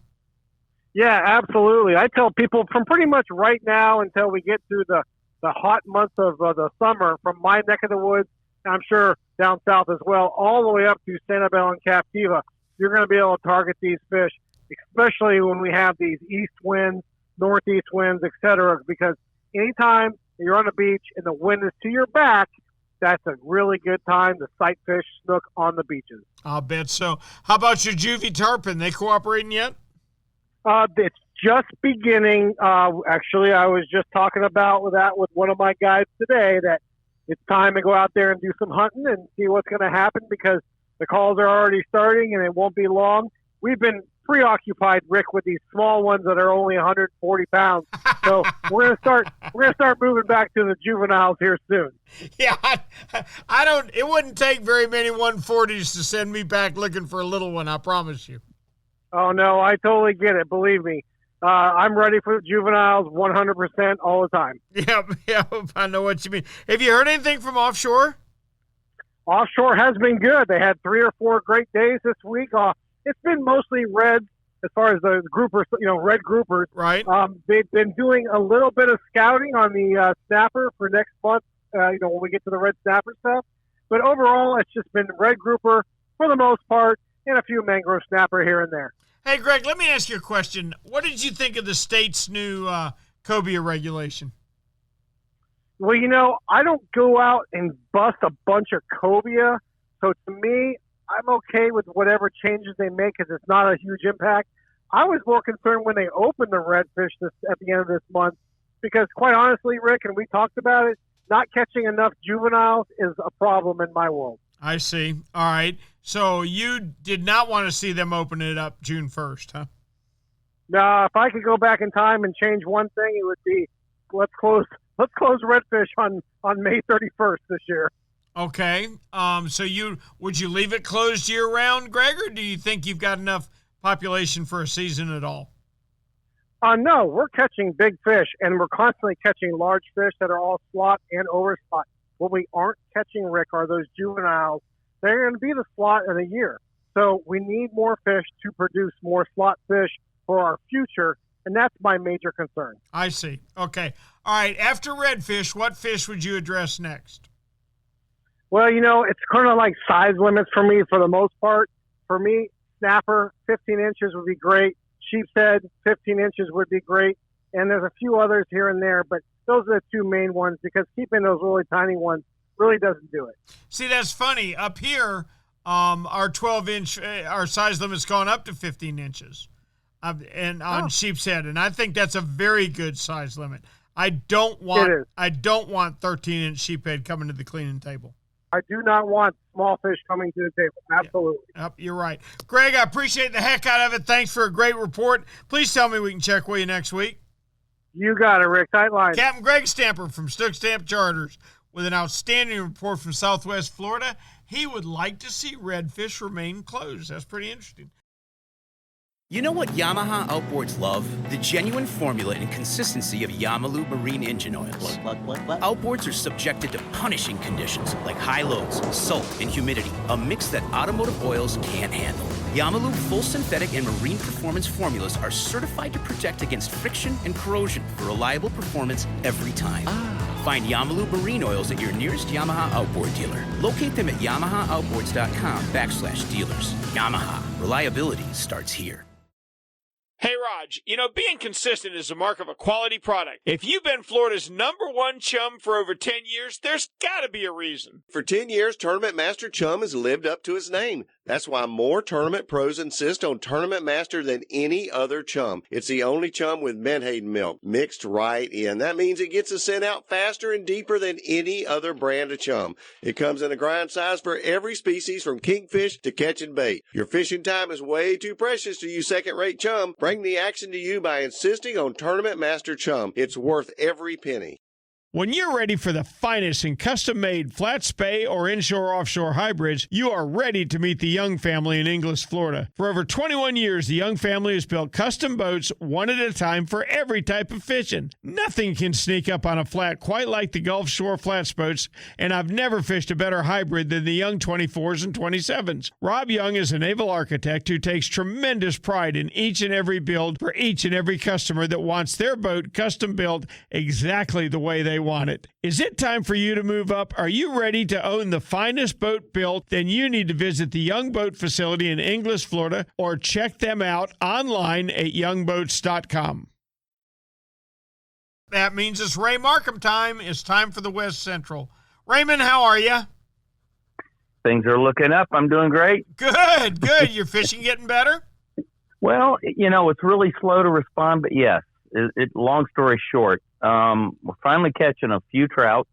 [SPEAKER 3] Yeah, absolutely. I tell people from pretty much right now until we get through the hot months of the summer, from my neck of the woods, I'm sure down south as well, all the way up to Sanibel and Captiva, you're going to be able to target these fish, especially when we have these east winds, northeast winds, etc. Because anytime you're on the beach and the wind is to your back, that's a really good time to sight fish snook on the beaches.
[SPEAKER 1] I'll bet so. How about your juvie tarpon? They cooperating yet?
[SPEAKER 3] It's just beginning. Actually, I was just talking about that with one of my guides today, that it's time to go out there and do some hunting and see what's going to happen, because the calls are already starting and it won't be long. We've been preoccupied, Rick, with these small ones that are only 140 pounds. So we're gonna start moving back to the juveniles here soon.
[SPEAKER 1] Yeah, I don't. It wouldn't take very many 140s to send me back looking for a little one. I promise you.
[SPEAKER 3] Oh no, I totally get it. Believe me. I'm ready for the juveniles 100% all the time.
[SPEAKER 1] Yep, I know what you mean. Have you heard anything from offshore?
[SPEAKER 3] Offshore has been good. They had 3 or 4 great days this week. It's been mostly reds as far as the groupers, red groupers.
[SPEAKER 1] Right.
[SPEAKER 3] They've been doing a little bit of scouting on the snapper for next month, when we get to the red snapper stuff. But overall, it's just been red grouper for the most part and a few mangrove snapper here and there.
[SPEAKER 1] Hey, Greg, let me ask you a question. What did you think of the state's new cobia regulation?
[SPEAKER 2] Well, I don't go out and bust a bunch of cobia. So to me, I'm okay with whatever changes they make because it's not a huge impact. I was more concerned when they opened the redfish at the end of this month because, quite honestly, Rick, and we talked about it, not catching enough juveniles is a problem in my world.
[SPEAKER 1] I see. All right. So you did not want to see them open it up June 1st, huh?
[SPEAKER 2] No, if I could go back in time and change one thing, it would be let's close redfish on May 31st this year.
[SPEAKER 1] Okay. So would you leave it closed year round, Greg, or do you think you've got enough population for a season at all?
[SPEAKER 2] No, we're catching big fish, and we're constantly catching large fish that are all slot and over slot. What we aren't catching, Rick, are those juveniles. They're going to be the slot in a year. So we need more fish to produce more slot fish for our future, and that's my major concern.
[SPEAKER 1] I see. Okay. All right. After redfish, what fish would you address next?
[SPEAKER 2] Well, it's kind of like size limits for me for the most part. For me, snapper, 15 inches would be great. Sheepshead, 15 inches would be great. And there's a few others here and there, but those are the two main ones because keeping those really tiny ones really doesn't do it.
[SPEAKER 1] See, that's funny. Up here, our 12-inch, our size limit's gone up to 15 inches on sheepshead, and I think that's a very good size limit. I don't want 13-inch sheephead coming to the cleaning table.
[SPEAKER 2] I do not want small fish coming to the table. Absolutely.
[SPEAKER 1] Yep, you're right. Greg, I appreciate the heck out of it. Thanks for a great report. Please tell me we can check with you next week.
[SPEAKER 2] You got it, Rick. Tight line.
[SPEAKER 1] Captain Greg Stamper from Stook Stamp Charters with an outstanding report from Southwest Florida. He would like to see redfish remain closed. That's pretty interesting.
[SPEAKER 8] You know what Yamaha Outboards love? The genuine formula and consistency of Yamalu marine engine oils.
[SPEAKER 9] What?
[SPEAKER 8] Outboards are subjected to punishing conditions like high loads, salt, and humidity, a mix that automotive oils can't handle. Yamalu full synthetic and marine performance formulas are certified to protect against friction and corrosion for reliable performance every time. Find Yamalu marine oils at your nearest Yamaha Outboard dealer. Locate them at yamahaaoutboards.com/dealers. Yamaha. Reliability starts here.
[SPEAKER 1] Hey, Raj, being consistent is the mark of a quality product. If you've been Florida's #1 chum for over 10 years, there's got to be a reason.
[SPEAKER 10] For 10 years, Tournament Master Chum has lived up to its name. That's why more tournament pros insist on Tournament Master than any other chum. It's the only chum with Menhaden milk mixed right in. That means it gets the scent out faster and deeper than any other brand of chum. It comes in a grind size for every species from kingfish to catching bait. Your fishing time is way too precious to you second-rate chum. Bring the action to you by insisting on Tournament Master Chum. It's worth every penny.
[SPEAKER 1] When you're ready for the finest in custom-made flat spay or inshore-offshore hybrids, you are ready to meet the Young family in Inglis, Florida. For over 21 years, the Young family has built custom boats one at a time for every type of fishing. Nothing can sneak up on a flat quite like the Gulf Shore flats boats, and I've never fished a better hybrid than the Young 24s and 27s. Rob Young is a naval architect who takes tremendous pride in each and every build for each and every customer that wants their boat custom built exactly the way they want it. Is it time for you to move up? Are you ready to own the finest boat built? Then you need to visit the Young Boat facility in Inglis, Florida, or check them out online at youngboats.com. That means it's Ray Markham time. It's time for the West Central. Raymond, how are you?
[SPEAKER 11] Things are looking up. I'm doing great.
[SPEAKER 1] Good. Your fishing getting better?
[SPEAKER 11] Well, it's really slow to respond, but yes. Long story short, we're finally catching a few trout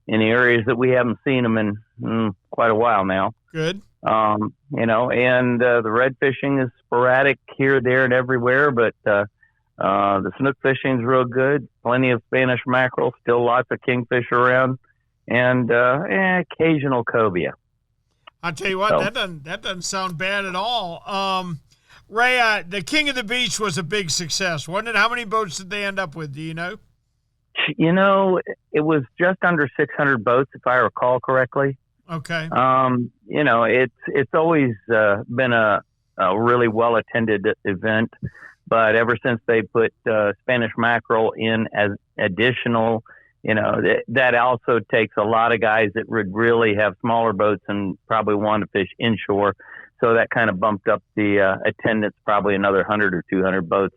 [SPEAKER 11] in the areas that we haven't seen them in quite a while now.
[SPEAKER 1] Good.
[SPEAKER 11] And the red fishing is sporadic here, there, and everywhere, but the snook fishing is real good. Plenty of Spanish mackerel, still lots of kingfish around, and occasional cobia.
[SPEAKER 1] I'll tell you what, that doesn't sound bad at all. Ray, the King of the Beach was a big success, wasn't it? How many boats did they end up with? Do you know?
[SPEAKER 11] It was just under 600 boats, if I recall correctly.
[SPEAKER 1] Okay.
[SPEAKER 11] It's always been a really well-attended event, but ever since they put Spanish mackerel in as additional, that also takes a lot of guys that would really have smaller boats and probably want to fish inshore. So that kind of bumped up the attendance, probably another 100 or 200 boats.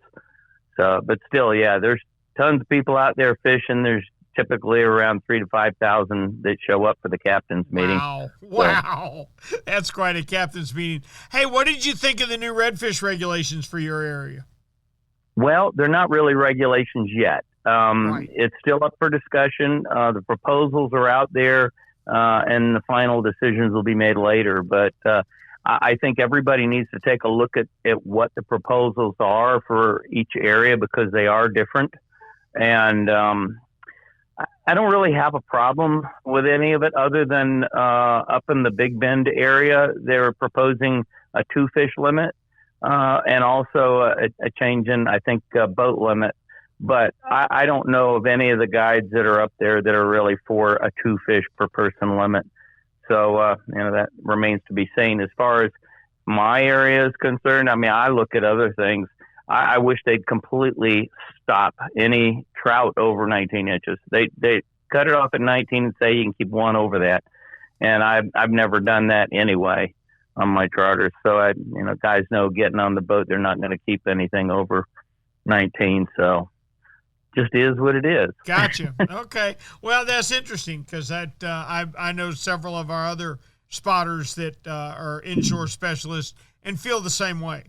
[SPEAKER 11] So, but still, yeah, there's tons of people out there fishing. There's typically around 3,000 to 5,000 that show up for the captain's meeting.
[SPEAKER 1] Wow. That's quite a captain's meeting. Hey, what did you think of the new redfish regulations for your area?
[SPEAKER 11] Well, they're not really regulations yet. Right. It's still up for discussion. The proposals are out there, and the final decisions will be made later. But I think everybody needs to take a look at what the proposals are for each area, because they are different. And I don't really have a problem with any of it, other than up in the Big Bend area, they're proposing a 2-fish limit, and also a change in, I think, boat limit. But I don't know of any of the guides that are up there that are really for a 2-fish per person limit. So, that remains to be seen. As far as my area is concerned, I mean, I look at other things. I wish they'd completely stop any trout over 19 inches. They cut it off at 19 and say you can keep one over that. And I've never done that anyway on my charters. So, guys know getting on the boat, they're not going to keep anything over 19. So just is what it is.
[SPEAKER 1] Gotcha. Okay. Well, that's interesting, because I know several of our other spotters that are inshore specialists and feel the same way.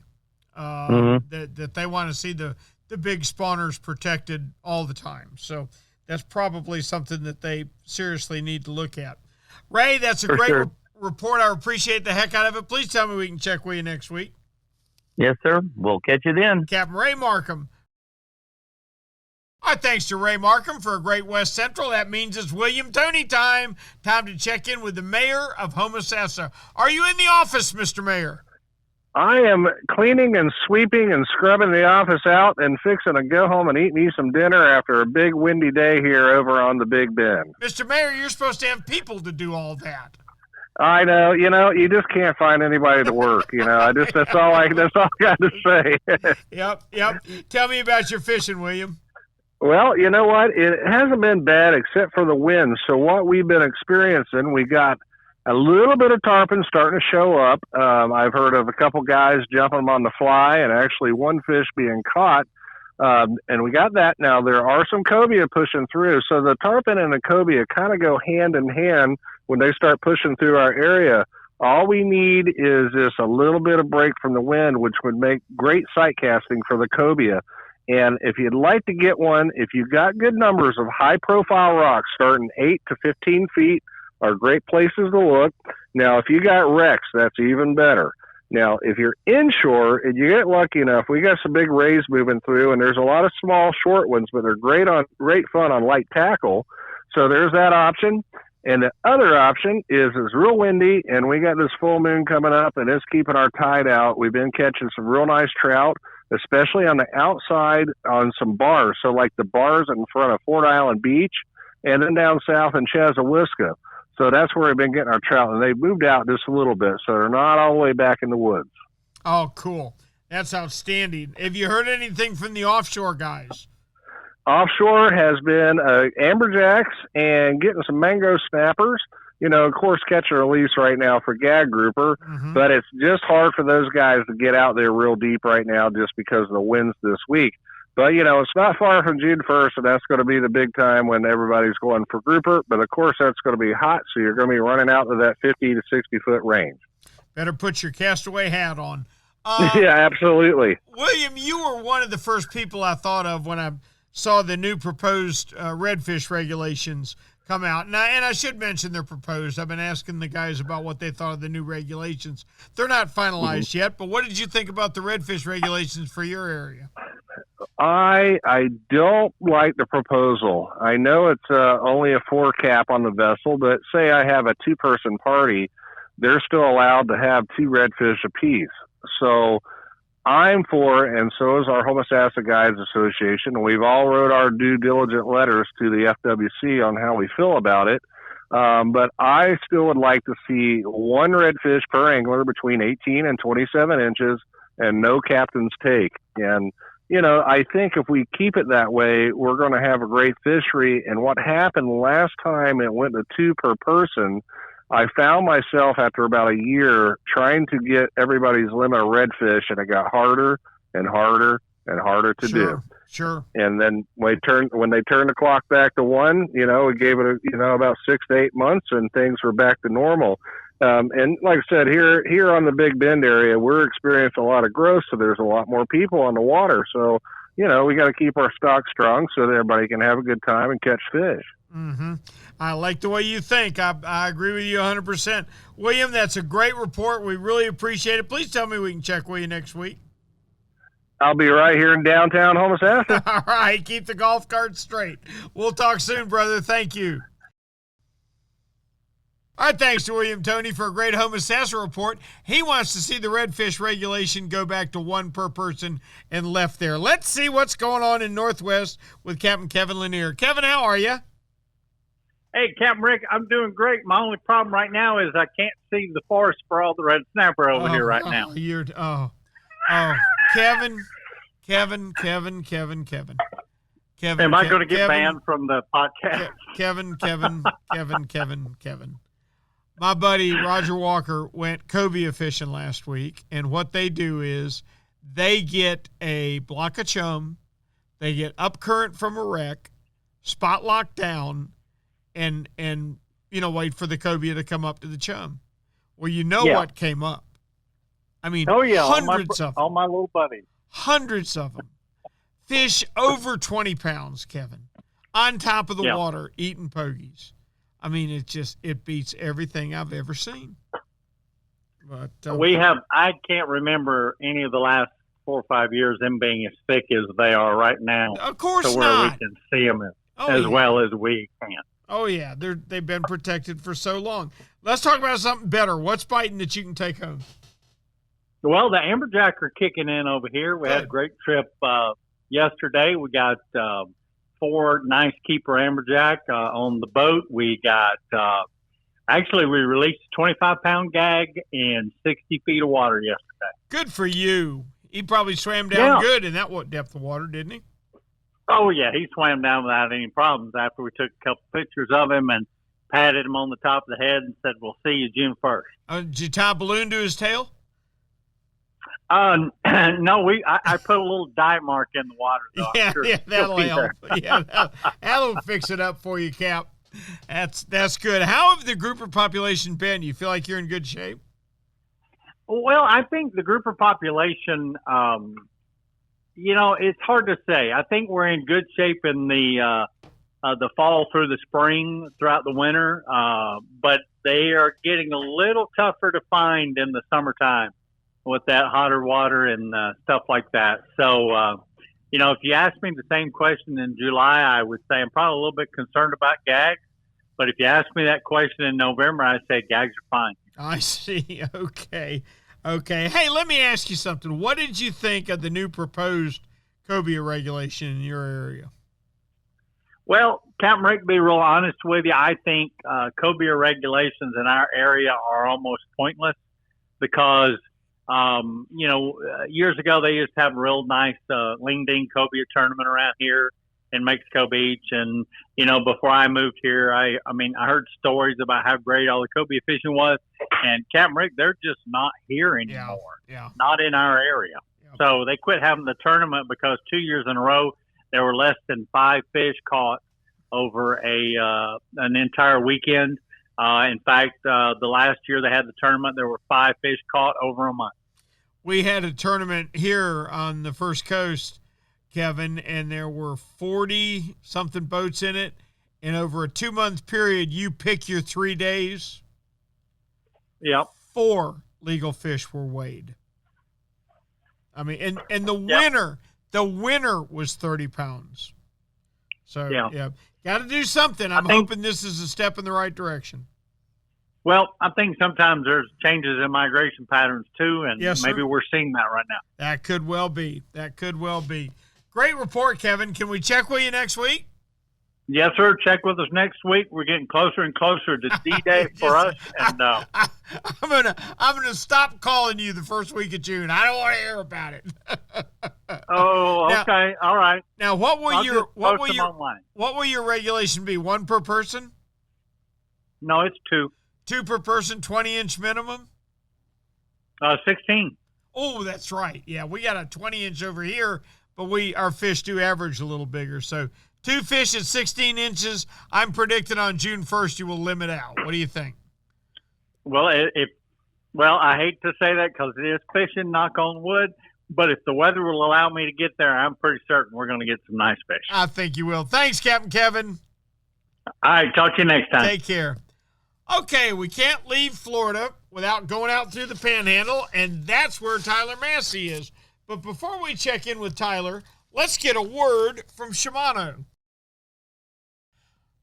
[SPEAKER 1] That they want to see the big spawners protected all the time. So that's probably something that they seriously need to look at. Ray, that's a great report. I appreciate the heck out of it. Please tell me we can check with you next week.
[SPEAKER 11] Yes, sir. We'll catch you then.
[SPEAKER 1] Captain Ray Markham. Our thanks to Ray Markham for a great West Central. That means it's William Tony time. Time to check in with the mayor of Homosassa. Are you in the office, Mr. Mayor?
[SPEAKER 7] I am cleaning and sweeping and scrubbing the office out and fixing to go home and eat me some dinner after a big windy day here over on the Big Bend.
[SPEAKER 1] Mr. Mayor, you're supposed to have people to do all that.
[SPEAKER 7] I know, you just can't find anybody to work. That's all I got to say.
[SPEAKER 1] Yep. Tell me about your fishing, William.
[SPEAKER 7] Well, you know what? It hasn't been bad except for the wind. So what we've been experiencing, we got a little bit of tarpon starting to show up. I've heard of a couple guys jumping them on the fly, and actually one fish being caught. And we got that. Now, there are some cobia pushing through. So the tarpon and the cobia kind of go hand in hand when they start pushing through our area. All we need is just a little bit of break from the wind, which would make great sight casting for the cobia. And if you'd like to get one, if you've got good numbers of high-profile rocks starting 8 to 15 feet are great places to look. Now, if you got wrecks, that's even better. Now, if you're inshore and you get lucky enough, we got some big rays moving through, and there's a lot of small, short ones, but they're great fun on light tackle. So there's that option. And the other option is it's real windy, and we got this full moon coming up, and it's keeping our tide out. We've been catching some real nice trout, especially on the outside on some bars. So like the bars in front of Fort Island Beach, and then down south in Chazawiska. So that's where we've been getting our trout, and they've moved out just a little bit, so they're not all the way back in the woods.
[SPEAKER 1] Oh, cool. That's outstanding. Have you heard anything from the offshore guys?
[SPEAKER 7] Offshore has been amberjacks and getting some mango snappers. Of course, catch and release right now for gag grouper, but it's just hard for those guys to get out there real deep right now just because of the winds this week. But, it's not far from June 1st, and that's going to be the big time when everybody's going for grouper. But, of course, that's going to be hot, so you're going to be running out to that 50 to 60-foot range.
[SPEAKER 1] Better put your Castaway hat on.
[SPEAKER 7] Yeah, absolutely.
[SPEAKER 1] William, you were one of the first people I thought of when I saw the new proposed redfish regulations come out. And I should mention they're proposed. I've been asking the guys about what they thought of the new regulations. They're not finalized yet, but what did you think about the redfish regulations for your area?
[SPEAKER 7] I don't like the proposal. I know it's only a 4 cap on the vessel, but say I have a 2-person party, they're still allowed to have 2 redfish apiece. So I'm for, and so is our Homosassa Guides Association. We've all wrote our due diligent letters to the FWC on how we feel about it. But I still would like to see 1 redfish per angler between 18 and 27 inches and no captain's take. And, I think if we keep it that way, we're going to have a great fishery. And what happened last time it went to 2 per person, I found myself after about a year trying to get everybody's limit of redfish, and it got harder and harder and harder to do.
[SPEAKER 1] Sure.
[SPEAKER 7] And then when they turned the clock back to 1, we gave it about 6 to 8 months, and things were back to normal. And like I said, here on the Big Bend area, we're experiencing a lot of growth, so there's a lot more people on the water. So, we got to keep our stock strong so that everybody can have a good time and catch fish.
[SPEAKER 1] Mm-hmm. I like the way you think. I agree with you 100%. William, that's a great report. We really appreciate it. Please tell me we can check with you next week.
[SPEAKER 7] I'll be right here in downtown Homosassa.
[SPEAKER 1] All right. Keep the golf cart straight. We'll talk soon, brother. Thank you. All right, thanks to William Toney for a great Homosassa report. He wants to see the redfish regulation go back to 1 per person and left there. Let's see what's going on in Northwest with Captain Kevin Lanier. Kevin, how are you?
[SPEAKER 9] Hey, Captain Rick, I'm doing great. My only problem right now is I can't see the forest for all the red snapper over here right now.
[SPEAKER 1] Kevin.
[SPEAKER 9] Am I going to get banned from the podcast?
[SPEAKER 1] Kevin. My buddy Roger Walker went cobia fishing last week, and what they do is they get a block of chum, they get up current from a wreck, spot locked down, and wait for the cobia to come up to the chum. Well, what came up. I mean, hundreds of them.
[SPEAKER 9] All my little buddies.
[SPEAKER 1] Hundreds of them. Fish over 20 pounds, Kevin, on top of the water, eating pogies. I mean, it beats everything I've ever seen. But
[SPEAKER 9] I can't remember any of the last 4 or 5 years them being as thick as they are right now.
[SPEAKER 1] Of course
[SPEAKER 9] to where
[SPEAKER 1] not.
[SPEAKER 9] we can see them as well as we can.
[SPEAKER 1] Oh, yeah. They've been protected for so long. Let's talk about something better. What's biting that you can take home?
[SPEAKER 9] Well, the amberjack are kicking in over here. We had a great trip yesterday. We got 4 nice keeper amberjack on the boat. We got we released a 25-pound gag in 60 feet of water yesterday.
[SPEAKER 1] Good for you. He probably swam down good in that depth of water, didn't he?
[SPEAKER 9] Oh, yeah. He swam down without any problems after we took a couple pictures of him and patted him on the top of the head and said, we'll see you June 1st.
[SPEAKER 1] Did you tie a balloon to his tail?
[SPEAKER 9] No, I put a little dye mark in the water, though.
[SPEAKER 1] That'll help. That'll fix it up for you, Cap. That's good. How have the grouper population been? You feel like you're in good shape?
[SPEAKER 9] Well, I think the grouper population, it's hard to say. I think we're in good shape in the fall through the spring, throughout the winter, but they are getting a little tougher to find in the summertime with that hotter water and stuff like that. So, if you ask me the same question in July, I would say I'm probably a little bit concerned about gags. But if you ask me that question in November, I say gags are fine.
[SPEAKER 1] I see. Okay. Hey, let me ask you something. What did you think of the new proposed cobia regulation in your area?
[SPEAKER 9] Well, Captain Rick, to be real honest with you, I think cobia regulations in our area are almost pointless because years ago they used to have a real nice Ling Ding cobia tournament around here in Mexico Beach. And, before I moved here, I heard stories about how great all the cobia fishing was. And Captain Rick, they're just not here anymore.
[SPEAKER 1] Yeah.
[SPEAKER 9] Not in our area. Yeah. So they quit having the tournament because 2 years in a row, there were less than 5 fish caught over an entire weekend. In fact, the last year they had the tournament, there were 5 fish caught over a month.
[SPEAKER 1] We had a tournament here on the First Coast, Kevin, and there were 40-something boats in it. And over a 2-month period, you pick your 3 days.
[SPEAKER 9] Yep.
[SPEAKER 1] 4 legal fish were weighed. I mean, and the winner was 30 pounds. So, got to do something. I'm hoping this is a step in the right direction.
[SPEAKER 9] Well, I think sometimes there's changes in migration patterns too, and maybe we're seeing that right now.
[SPEAKER 1] That could well be. Great report, Kevin. Can we check with you next week?
[SPEAKER 9] Yes, sir. Check with us next week. We're getting closer and closer to D.A. for us. And
[SPEAKER 1] I'm gonna stop calling you the first week of June. I don't want to hear about it.
[SPEAKER 9] Okay. All right.
[SPEAKER 1] Now, what will your regulation be? 1 per person?
[SPEAKER 9] No, it's 2.
[SPEAKER 1] 2 per person, 20-inch minimum?
[SPEAKER 9] 16.
[SPEAKER 1] Oh, that's right. Yeah, we got a 20-inch over here, but our fish do average a little bigger. So 2 fish at 16 inches, I'm predicting on June 1st you will limit out. What do you think?
[SPEAKER 9] Well, I hate to say that because it is fishing, knock on wood, but if the weather will allow me to get there, I'm pretty certain we're going to get some nice fish.
[SPEAKER 1] I think you will. Thanks, Captain Kevin.
[SPEAKER 9] All right, talk to you next time.
[SPEAKER 1] Take care. Okay, we can't leave Florida without going out through the Panhandle, and that's where Tyler Massey is. But before we check in with Tyler, let's get a word from Shimano.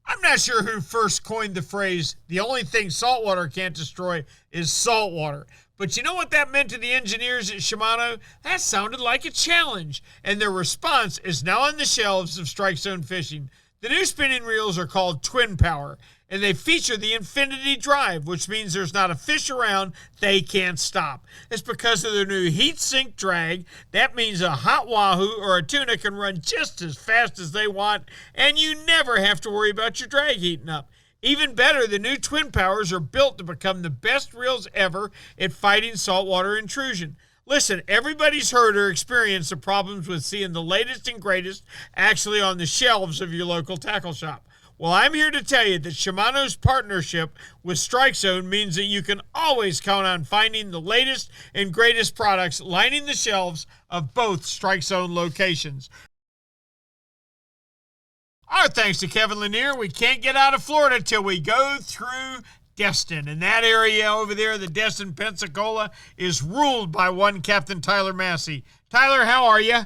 [SPEAKER 1] I'm not sure who first coined the phrase, the only thing saltwater can't destroy is saltwater. But you know what that meant to the engineers at Shimano? That sounded like a challenge, and their response is now on the shelves of Strike Zone Fishing. The new spinning reels are called Twin Power, and they feature the Infinity Drive, which means there's not a fish around they can't stop. It's because of their new heat sink drag. That means a hot wahoo or a tuna can run just as fast as they want, and you never have to worry about your drag heating up. Even better, the new Twin Powers are built to become the best reels ever at fighting saltwater intrusion. Listen, everybody's heard or experienced the problems with seeing the latest and greatest actually on the shelves of your local tackle shop. Well, I'm here to tell you that Shimano's partnership with Strike Zone means that you can always count on finding the latest and greatest products lining the shelves of both Strike Zone locations. Our thanks to Kevin Lanier. We can't get out of Florida till we go through Destin. And that area over there, the Destin, Pensacola, is ruled by one Captain Tyler Massey. Tyler, how are you?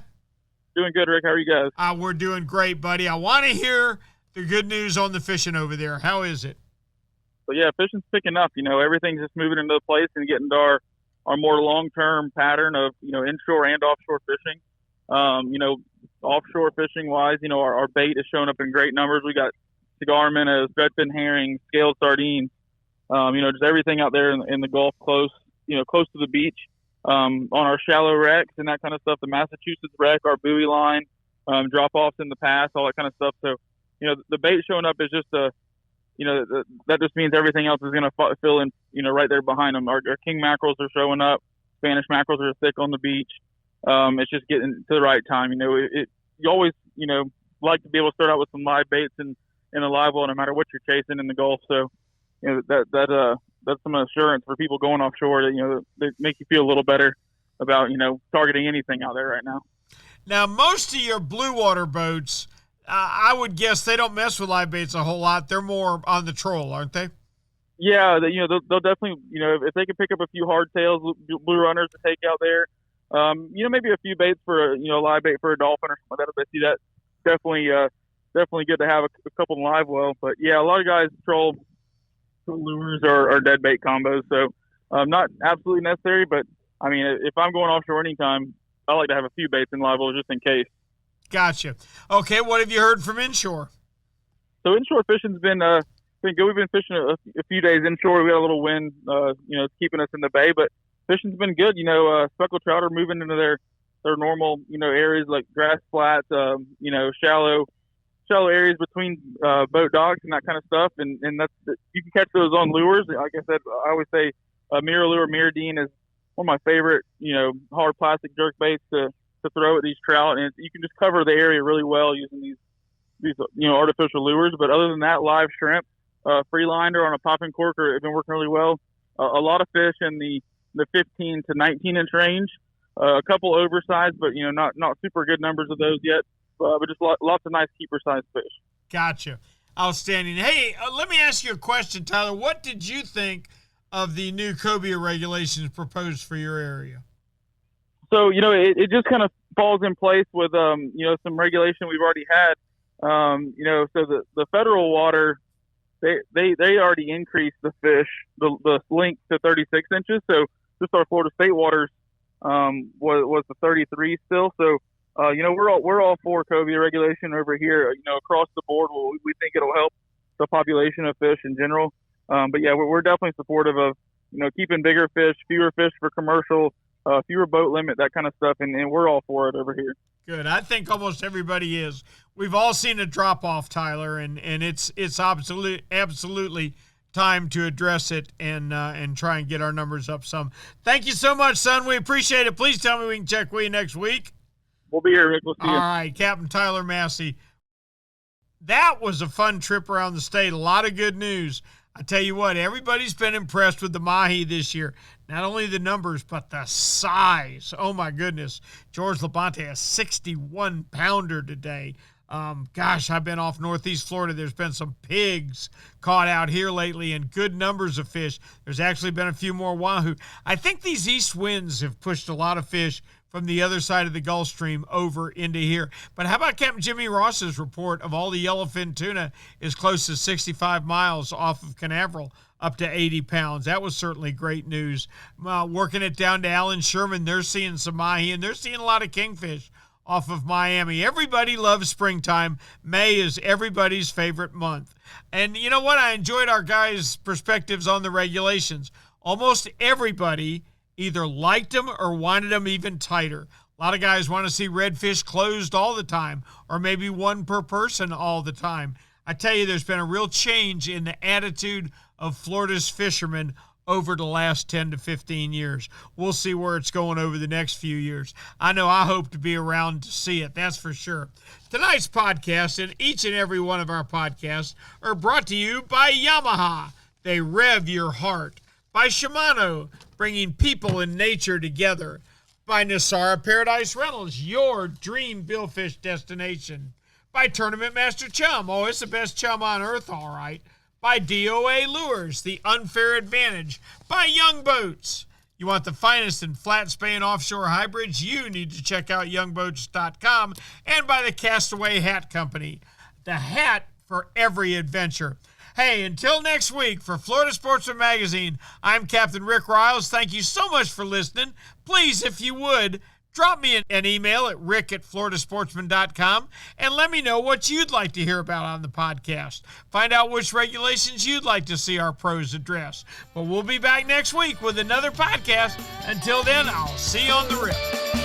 [SPEAKER 12] Doing good, Rick. How are you guys?
[SPEAKER 1] We're doing great, buddy. I want to hear the good news on the fishing over there. How is it?
[SPEAKER 12] So, yeah, fishing's picking up. Everything's just moving into place and getting to our more long-term pattern of, inshore and offshore fishing. Offshore fishing-wise, our bait is showing up in great numbers. We got cigar minnows, redfin herring, scaled sardines, just everything out there in the Gulf close to the beach. On our shallow wrecks and that kind of stuff, the Massachusetts wreck, our buoy line, drop-offs in the past, all that kind of stuff. So, the bait showing up is just that just means everything else is going to fill in, right there behind them. Our king mackerels are showing up. Spanish mackerels are thick on the beach. It's just getting to the right time. You always, like to be able to start out with some live baits and a live well, no matter what you're chasing in the Gulf. So, that's some assurance for people going offshore that, they make you feel a little better about, targeting anything out there right now.
[SPEAKER 1] Now, most of your blue water boats, I would guess they don't mess with live baits a whole lot. They're more on the troll, aren't they?
[SPEAKER 12] Yeah, they'll definitely, if they can pick up a few hardtails, blue runners to take out there, maybe a few baits for a live bait for a dolphin or something like that. If they see that, definitely good to have a couple live well. But yeah, a lot of guys troll lures or dead bait combos. So not absolutely necessary, but I mean, if I'm going offshore anytime, I like to have a few baits in live wells just in case.
[SPEAKER 1] Gotcha. Okay, what have you heard from inshore?
[SPEAKER 12] So inshore fishing's been good. We've been fishing a few days inshore. We got a little wind, it's keeping us in the bay, but fishing's been good. Speckled trout are moving into their normal, areas like grass flats, shallow areas between boat docks and that kind of stuff. And that's you can catch those on lures. Like I said, I always say mirror lure, Mirrodine is one of my favorite, hard plastic jerk baits to throw at these trout, and you can just cover the area really well using these artificial lures. But other than that, live shrimp, free liner on a popping cork have been working really well. A lot of fish in the 15 to 19 inch range, a couple oversized, but not super good numbers of those yet. But just lots of nice keeper sized fish. Gotcha.
[SPEAKER 1] Outstanding. Hey, let me ask you a question, Tyler. What did you think of the new cobia regulations proposed for your area?
[SPEAKER 12] So, it just kind of falls in place with, some regulation we've already had. So the federal water, they already increased the fish, the length to 36 inches. So just our Florida State waters was the 33 still. So, we're all for cobia regulation over here, across the board. We think it'll help the population of fish in general. But yeah, we're definitely supportive of, keeping bigger fish, fewer fish for commercial, fewer boat limit, that kind of stuff, and we're all for it over here.
[SPEAKER 1] Good. I think almost everybody is. We've all seen a drop off, Tyler, and it's absolutely time to address it and try and get our numbers up some. Thank you so much, son. We appreciate it. Please tell me we can check with you next week.
[SPEAKER 12] We'll be here, Rick. We'll see you.
[SPEAKER 1] All right, Captain Tyler Massey. That was a fun trip around the state. A lot of good news. I tell you what, everybody's been impressed with the mahi this year. Not only the numbers, but the size. Oh, my goodness. George Labonte, a 61-pounder today. Gosh, I've been off northeast Florida. There's been some pigs caught out here lately and good numbers of fish. There's actually been a few more wahoo. I think these east winds have pushed a lot of fish from the other side of the Gulf Stream over into here. But how about Captain Jimmy Ross's report of all the yellowfin tuna is close to 65 miles off of Canaveral, up to 80 pounds. That was certainly great news. Working it down to Alan Sherman, they're seeing some mahi, and they're seeing a lot of kingfish off of Miami. Everybody loves springtime. May is everybody's favorite month. And you know what? I enjoyed our guys' perspectives on the regulations. Almost everybody either liked them or wanted them even tighter. A lot of guys want to see redfish closed all the time, or maybe one per person all the time. I tell you, there's been a real change in the attitude of Florida's fishermen over the last 10 to 15 years. We'll see where it's going over the next few years. I know I hope to be around to see it, that's for sure. Tonight's podcast and each and every one of our podcasts are brought to you by Yamaha. They rev your heart. By Shimano, bringing people and nature together. By Nosara Paradise Rentals, your dream billfish destination. By Tournament Master Chum. Oh, it's the best chum on earth, all right. By D.O.A. Lures, the unfair advantage. By Young Boats. You want the finest in flat span offshore hybrids? You need to check out youngboats.com. And by the Castaway Hat Company, the hat for every adventure. Hey, until next week, for Florida Sportsman Magazine, I'm Captain Rick Riles. Thank you so much for listening. Please, if you would, drop me an email at rick@floridasportsman.com and let me know what you'd like to hear about on the podcast. Find out which regulations you'd like to see our pros address. But we'll be back next week with another podcast. Until then, I'll see you on the Rick.